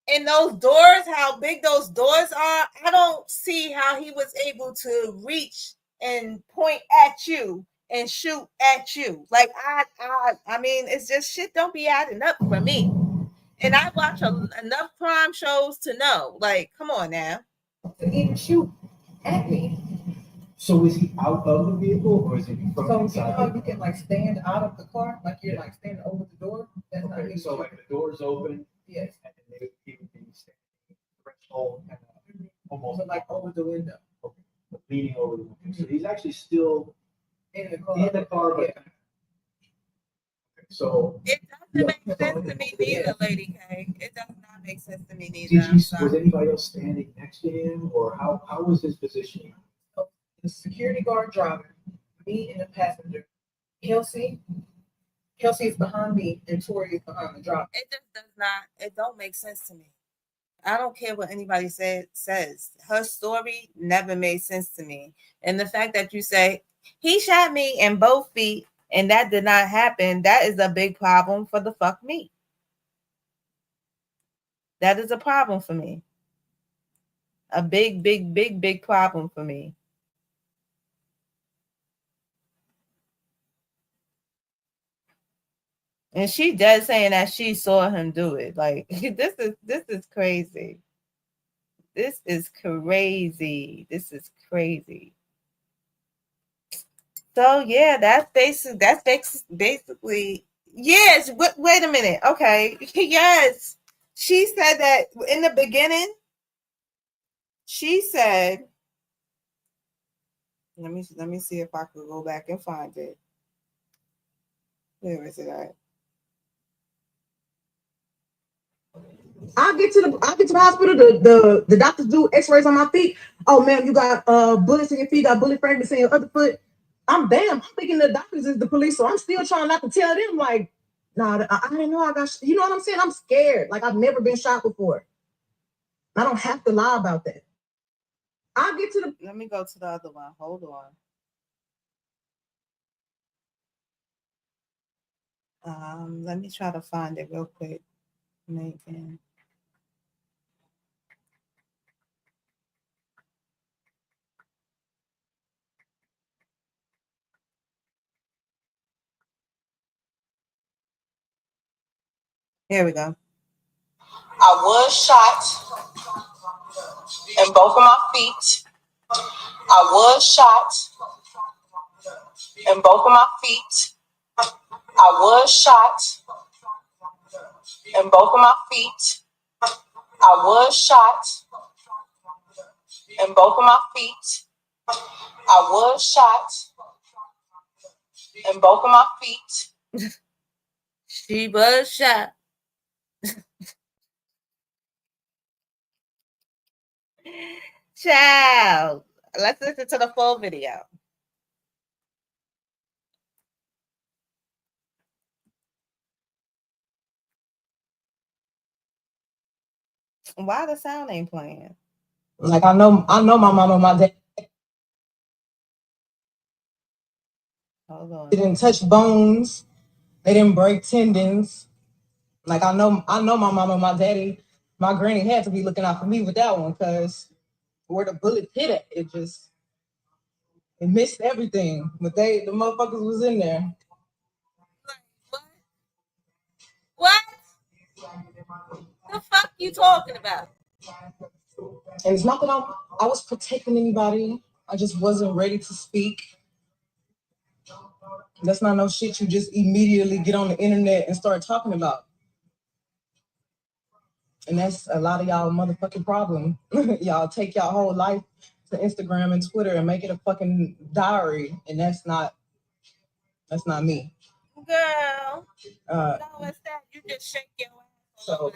and those doors, how big those doors are, I don't see how he was able to reach and point at you and shoot at you. Like I mean, it's just shit don't be adding up for me. And I watch enough crime shows to know. Like, come on now.
To even shoot at me.
So is he out of the vehicle, or is he from inside?
So you know how you can like stand out of the car, like you're like standing over the door. That's
okay, how so like the door's open.
Yes.
And then he would be standing in the threshold, kind of almost
like over the window.
Okay, leaning over the window. So he's actually still
in the car.
But yeah. So
it doesn't make sense to me neither, Lady K. It does not make sense to me neither.
Was anybody else standing next to him, or how was his positioning?
The security guard driver, me and the passenger. Kelsey is behind me, and Tori is behind the driver.
It just does not. It don't make sense to me. I don't care what anybody says. Her story never made sense to me, and the fact that you say he shot me in both feet and that did not happen, that is a big problem for the fuck me. That is a problem for me. A big, big, big, big problem for me. And she does saying that she saw him do it. Like this is crazy. This is crazy. This is crazy. So yeah, that's basically yes. Wait a minute. Okay. Yes. She said that in the beginning. She said, let me see if I could go back and find it. Where is it at?
I get to the hospital. The doctors do X-rays on my feet. Oh man, you got bullets in your feet. Got bullet fragments in your other foot. I'm thinking the doctors is the police, so I'm still trying not to tell them like, nah, I didn't know I got. You know what I'm saying? I'm scared. Like I've never been shot before. I don't have to lie about that. I'll get to the.
Let me go to the other one. Hold on. Let me try to find it real quick. Megan. Here we go.
I was shot in both of my feet. I was shot in both of my feet. I was shot in both of my feet. I was shot in both of my feet. I was shot in both of my feet.
She was shot. Child. Let's listen to the full video. Why the sound ain't playing?
Like I know my mama and my dad.
Hold on.
They didn't touch bones. They didn't break tendons. Like I know my mama and my daddy, my granny had to be looking out for me with that one, because where the bullet hit at, it missed everything. But the motherfuckers was in there.
What? The fuck you talking about?
And it's not that I was protecting anybody. I just wasn't ready to speak. That's not no shit you just immediately get on the internet and start talking about. And that's a lot of y'all motherfucking problem. Y'all take y'all whole life to Instagram and Twitter and make it a fucking diary. And that's not me.
Girl. No, it's that you just shake your ass.
So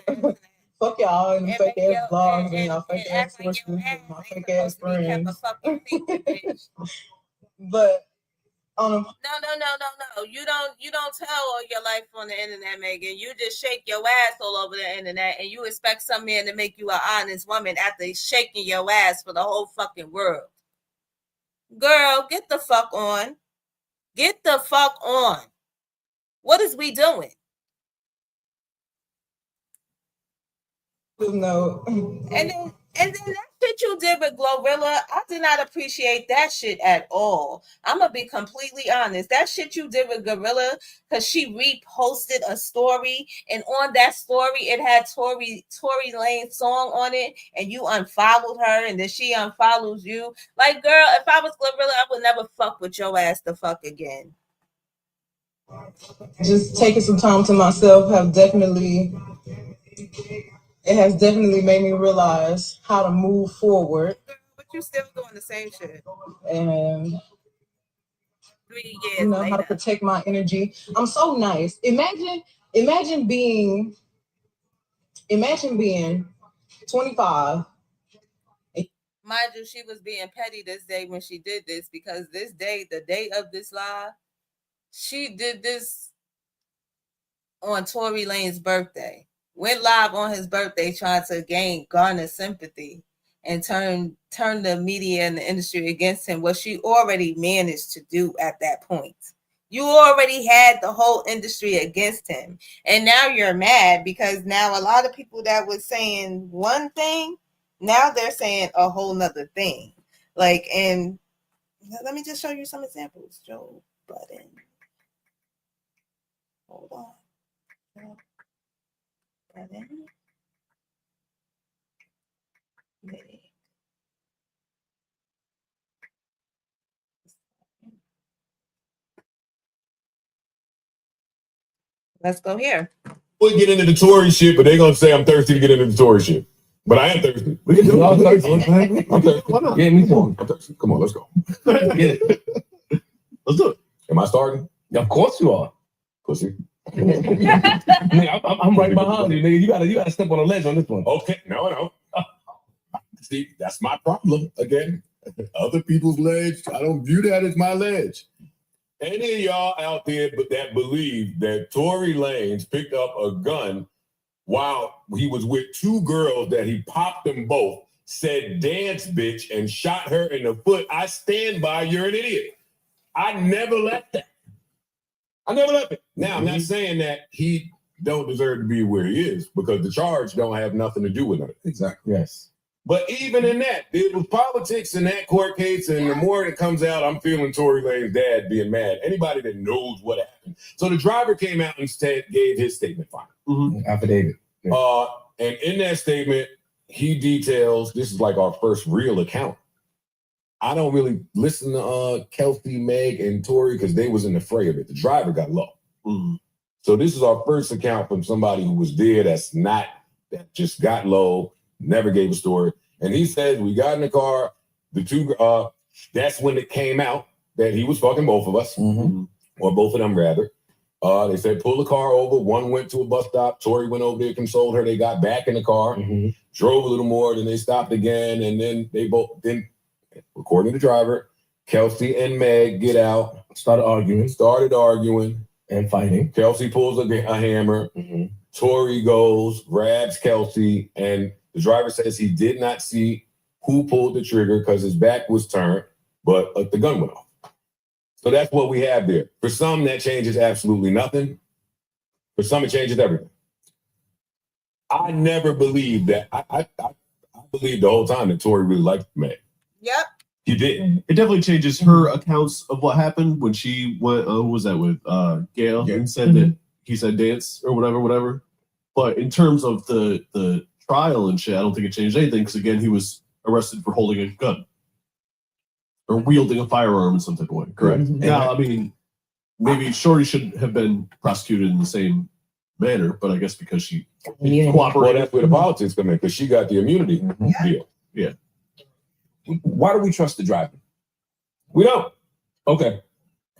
fuck y'all and fake ass blogs and y'all fake ass sources and my fake ass friends. But
No. You don't tell all your life on the internet, Megan. You just shake your ass all over the internet, and you expect some man to make you an honest woman after he's shaking your ass for the whole fucking world. Girl, get the fuck on. Get the fuck on. What is we doing?
No.
And then that shit you did with Glorilla, I did not appreciate that shit at all. I'm gonna be completely honest. That shit you did with Gorilla, because she reposted a story, and on that story it had Tory Lane's song on it, and you unfollowed her, and then she unfollows you. Like, girl, if I was Glorilla, I would never fuck with your ass the fuck again.
Just taking some time to myself it has definitely made me realize how to move forward.
But you still doing the same shit.
And
3 years later.
How to protect my energy. I'm so nice. Imagine being 25.
Mind you, she was being petty this day when she did this, because this day, the day of this live, she did this on Tory Lane's birthday. Went live on his birthday trying to garner sympathy and turn the media and the industry against him, what she already managed to do at that point. You already had the whole industry against him. And now you're mad because now a lot of people that was saying one thing, now they're saying a whole nother thing. Like, and let me just show you some examples. Joe Budden. Hold on. Joe Budden. Let's go here.
We'll get into the Tory shit, but they're gonna say I'm thirsty to get into the Tory shit. But I am thirsty. We can do it. I'm thirsty. I'm thirsty. Yeah, me too. I'm thirsty. Come on, let's go. Get it. Let's do it. Am I starting? Of course you are. Pussy. Nigga, I'm right behind you, nigga. You gotta step on the ledge on this one. Okay, no. See, that's my problem again. Other people's ledge, I don't view that as my ledge. Any of y'all out there that believe that Tory Lanez picked up a gun while he was with two girls that he popped them both, said dance bitch, and shot her in the foot, I stand by, you're an idiot. I never left that. I never left it. Now, I'm not saying that he don't deserve to be where he is, because the charge don't have nothing to do with it. Exactly. Yes. But even in that, it was politics in that court case, and the more that comes out, I'm feeling Tory Lanez's dad being mad. Anybody that knows what happened. So the driver came out and gave his statement fine. Affidavit. Yeah. And in that statement, he details, this is like our first real account. I don't really listen to Kelsey, Meg, and Tory because they was in the fray of it. The driver got low.
Mm-hmm.
So this is our first account from somebody who was there that just got low, never gave a story. And he said, we got in the car, the two, that's when it came out that he was fucking both of us, or both of them rather. They said, pull the car over. One went to a bus stop. Tory went over there, consoled her. They got back in the car, drove a little more, then they stopped again. And then according to the driver, Kelsey and Meg get out. Started arguing.
And fighting.
Kelsey pulls a hammer. Tory goes, grabs Kelsey, and the driver says he did not see who pulled the trigger because his back was turned, but the gun went off. So that's what we have there. For some, that changes absolutely nothing. For some, it changes everything. I never believed that. I believed the whole time that Tory really liked Meg.
Yep.
You did.
It definitely changes her accounts of what happened when she went. Who was that with? Gail, and said that he said dance or whatever. But in terms of the trial and shit, I don't think it changed anything because again, he was arrested for holding a gun or wielding a firearm in some type of way. Correct. Now, I mean, maybe Shorty should have been prosecuted in the same manner, but I guess because she cooperated.
Well, that's where the politics come in because she got the immunity deal.
Yeah.
Why do we trust the driver?
We don't.
Okay.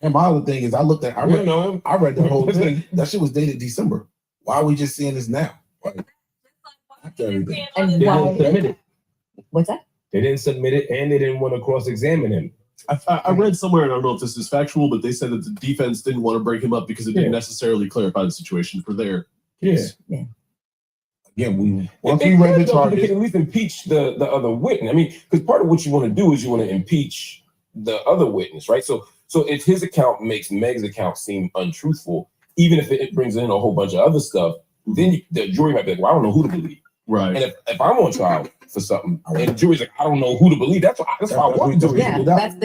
And my other thing is, I read the whole thing. That shit was dated December. Why are we just seeing this now? Like, after everything.
And
They
why?
didn't submit it.
What's that?
They didn't submit it, and they didn't want to cross-examine him.
I read somewhere, and I don't know if this is factual, but they said that the defense didn't want to break him up because it didn't necessarily clarify the situation for their case.
Yeah.
Again, once we read the charges,
we can at least impeach the other witness. I mean, because part of what you want to do is you want to impeach the other witness, right? So if his account makes Meg's account seem untruthful, even if it brings in a whole bunch of other stuff, then the jury might be like, well, I don't know who to believe.
Right.
And if I'm on trial for something, and the jury's like, I don't know who to believe, that's why I want to do it.
Yeah, that's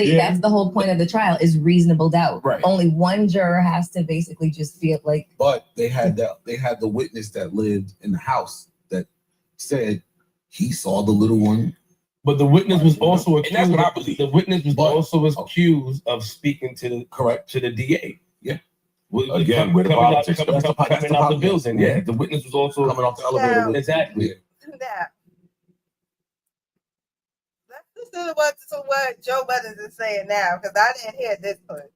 the whole point of the trial is reasonable doubt.
Right.
Only one juror has to basically just feel like.
but they had the witness that lived in the house that said he saw the little one.
But the witness was also accused.
And that's what I believe.
The witness was also accused of speaking to the DA.
Yeah.
Again, with the politics.
Coming out the building. Yeah. The witness was also
coming off the elevator.
Exactly.
That. Let's listen to what Joe Buttons is saying now, because I didn't hear this part.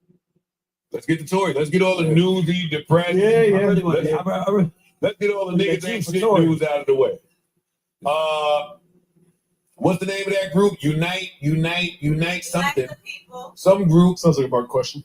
Let's get the Tory. Let's get all the newsy, depressing. Let's get all the niggas ain't shit news out of the way. What's the name of that group? Unite something. Some group.
Sounds like a Mark question.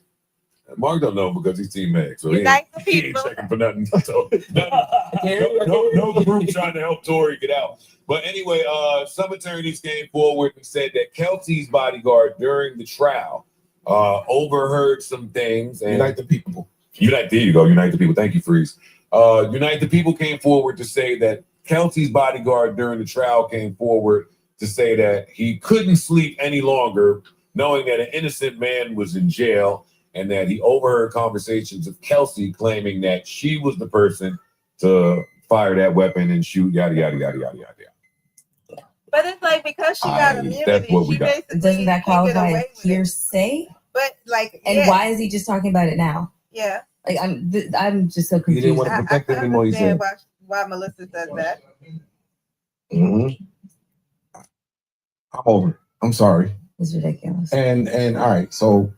Mark don't know because he's Team Meg, so
Unite the
he ain't
people.
checking for nothing. So, no group trying to help Tory get out. But anyway, some attorneys came forward and said that Kelsey's bodyguard during the trial overheard some things. And
Unite the people.
There you go. Unite the people. Thank you, Freeze. Unite the people came forward to say that Kelsey's bodyguard during the trial came forward to say that he couldn't sleep any longer, knowing that an innocent man was in jail, and that he overheard conversations of Kelsey claiming that she was the person to fire that weapon and shoot, yada, yada, yada, yada, yada.
But it's like because she got immunity,
that's what we
she
got.
basically
Doesn't that
can get
qualify
away
as
with it.
hearsay?
But like,
And why is he just talking about it now?
Yeah.
Like I'm just so
He
confused.
didn't want to protect it anymore. He said.
Why Melissa says that.
I'm over it. I'm sorry.
It's ridiculous.
And all right, so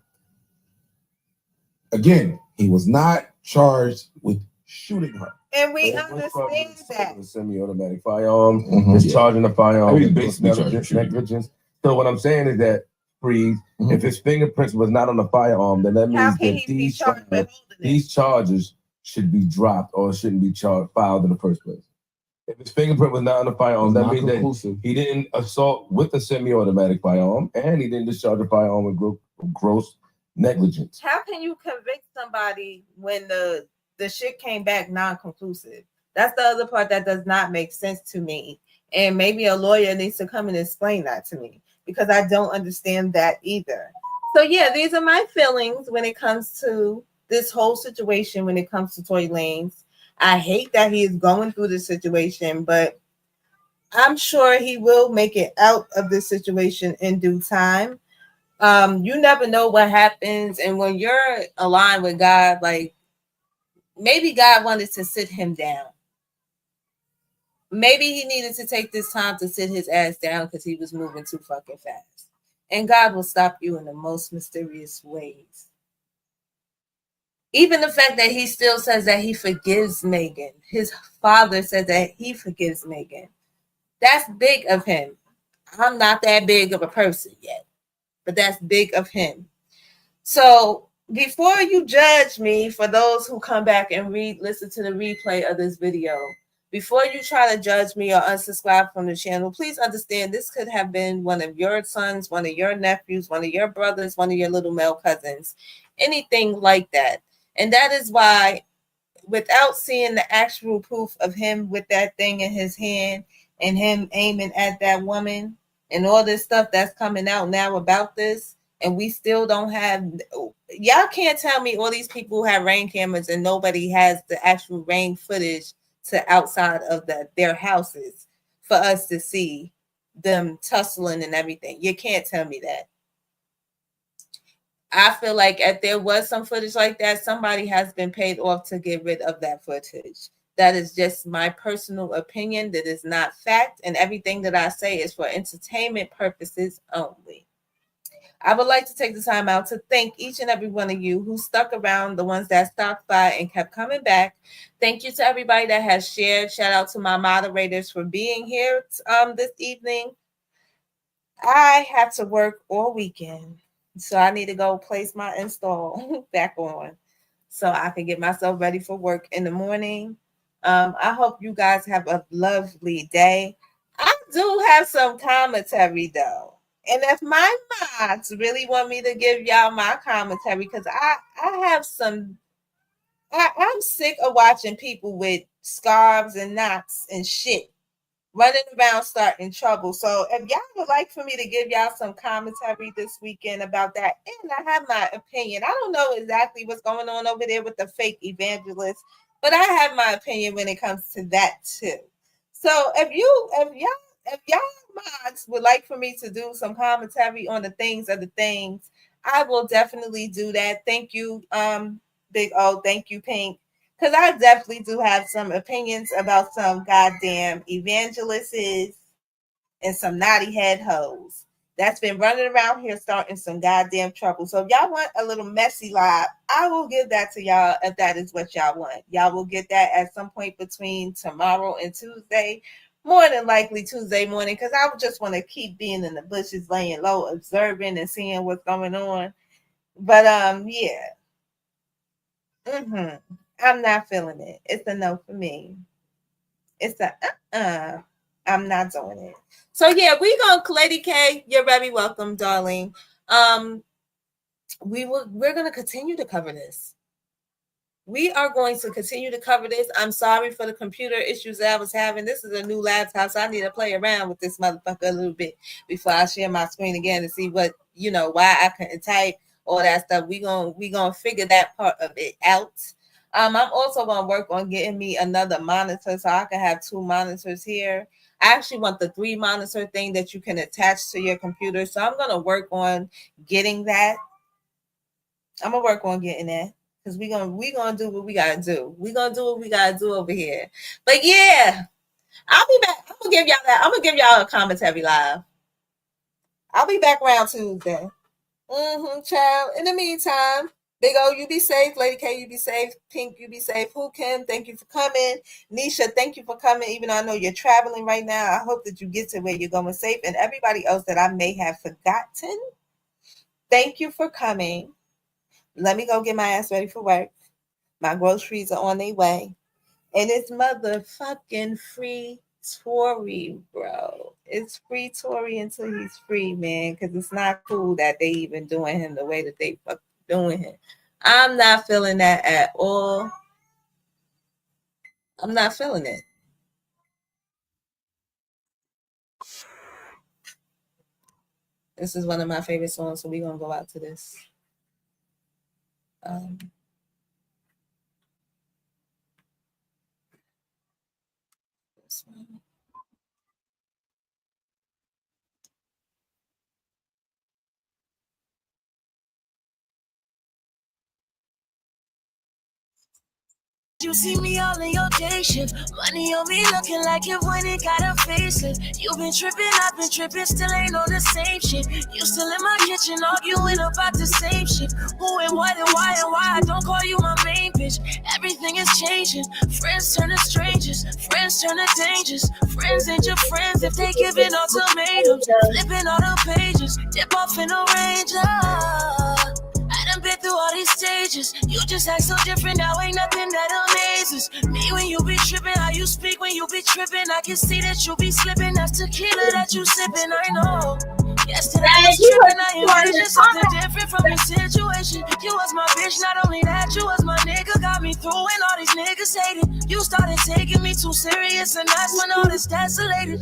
again, he was not charged with shooting her.
And we understand that.
A semi-automatic firearm, discharging a firearm,
I mean, basically
negligence. So what I'm saying is that, Freeze, if his fingerprints was not on the firearm, then that
How
means
can
that
he be charged with holding it?
these charges should be dropped or shouldn't be filed in the first place. If his fingerprint was not on the firearm, that means that he didn't assault with a semi-automatic firearm and he didn't discharge a firearm with gross negligence.
How can you convict somebody when the shit came back non-conclusive? That's the other part that does not make sense to me. And maybe a lawyer needs to come and explain that to me because I don't understand that either. So yeah, these are my feelings when it comes to this whole situation, when it comes to Tory Lanez. I hate that he is going through this situation, but I'm sure he will make it out of this situation in due time. You never know what happens, and when you're aligned with God, like maybe God wanted to sit him down. Maybe he needed to take this time to sit his ass down because he was moving too fucking fast. And God will stop you in the most mysterious ways. Even the fact that he still says that he forgives Megan. His father says that he forgives Megan. That's big of him. I'm not that big of a person yet, but that's big of him. So before you judge me, for those who come back and listen to the replay of this video, before you try to judge me or unsubscribe from the channel, please understand this could have been one of your sons, one of your nephews, one of your brothers, one of your little male cousins, anything like that. And that is why, without seeing the actual proof of him with that thing in his hand and him aiming at that woman and all this stuff that's coming out now about this, and we still don't have, y'all can't tell me all these people have rain cameras and nobody has the actual rain footage to outside of their houses for us to see them tussling and everything. You can't tell me that. I feel like if there was some footage like that, somebody has been paid off to get rid of that footage. That is just my personal opinion. That is not fact. And everything that I say is for entertainment purposes only. I would like to take the time out to thank each and every one of you who stuck around, the ones that stopped by and kept coming back. Thank you to everybody that has shared. Shout out to my moderators for being here this evening. I have to work all weekend, so I need to go place my install back on so I can get myself ready for work in the morning. I hope you guys have a lovely day. I do have some commentary though. And if my mods really want me to give y'all my commentary, because I have some, I'm sick of watching people with scarves and knots and shit running around starting trouble. So if y'all would like for me to give y'all some commentary this weekend about that, and I have my opinion. I don't know exactly what's going on over there with the fake evangelists, but I have my opinion when it comes to that too. So if y'all mods would like for me to do some commentary on the things, I will definitely do that. Thank you, Big O. Thank you, Pink. Because I definitely do have some opinions about some goddamn evangelists and some naughty head hoes that's been running around here starting some goddamn trouble. So if y'all want a little messy live, I will give that to y'all if that is what y'all want. Y'all will get that at some point between tomorrow and Tuesday. More than likely Tuesday morning, because I would just want to keep being in the bushes, laying low, observing and seeing what's going on. But yeah. I'm not feeling it. It's a no for me. It's a I'm not doing it. So yeah, Lady K, you're very welcome, darling. We're gonna continue to cover this. We are going to continue to cover this. I'm sorry for the computer issues that I was having. This is a new laptop, so I need to play around with this motherfucker a little bit before I share my screen again and see what, why I couldn't type, all that stuff. We gonna figure that part of it out. I'm also gonna work on getting me another monitor so I can have 2 monitors here. I actually want the 3 monitor thing that you can attach to your computer. So I'm gonna work on getting that. I'm gonna work on getting that. Because we gonna do what we gotta do. We gonna do what we gotta do over here. But yeah, I'll be back. I'm gonna give y'all a commentary live. I'll be back around Tuesday. Child. In the meantime, Big O, you be safe. Lady K, you be safe. Pink, you be safe. Who Kim, thank you for coming. Nisha, thank you for coming. Even though I know you're traveling right now, I hope that you get to where you're going safe. And everybody else that I may have forgotten, thank you for coming. Let me go get my ass ready for work. My groceries are on their way. And it's motherfucking free Tory, bro. It's free Tory until he's free, man. Because it's not cool that they even doing him the way that they fucking doing him. I'm not feeling that at all. I'm not feeling it. This is one of my favorite songs, so we're going to go out to this. This one.
You see me all in your day shift. Money on me looking like it when it got a facelift. You been tripping, I've been tripping, still ain't on the same shit. You still in my kitchen arguing about the same shit. Who and what and why I don't call you my main bitch. Everything is changing. Friends turn to strangers, friends turn to dangers. Friends ain't your friends if they giving ultimatums. Flipping all the pages, dip off in a Ranger. I done been through all these stages. You just act so different, now ain't nothing that amazes me. When you be tripping, how you speak when you be tripping. I can see that you be slipping. That's tequila that you sipping, I know. Yesterday I was tripping, I envisioned something different from your situation. You was my bitch, not only that, you was my nigga. Got me through when all these niggas hated. You started taking me too serious, and that's when all this desolated.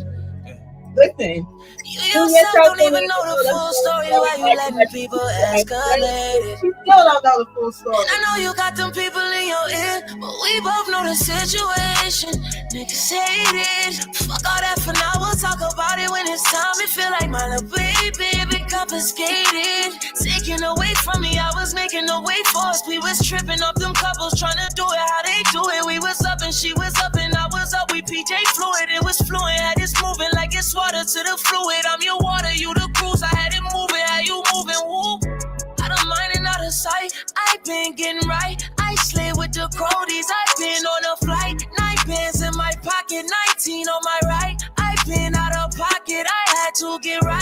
Listen,
you yourself don't even know the full story. Why you letting people escalate it?
You still don't know the full story.
And I know you got them people in your ear, but we both know the situation. Niggas hate it. Fuck all that for now. We'll talk about it when it's time. It feel like my little baby been confiscated, taken away from me. I was making a way for us. We was tripping up them couples trying to do it how they do it. We was up and she was up and I was up. We PJ fluid. It was fluent. Had it moving like it's water to the fluid. I'm your water, you the cruise. I had it moving. How you moving? Whoop. I don't mind it out of sight. I been getting right. I slay with the Crodies. I been on a flight. 9 bands in my pocket, 19 on my right. I been out of pocket. I had to get right.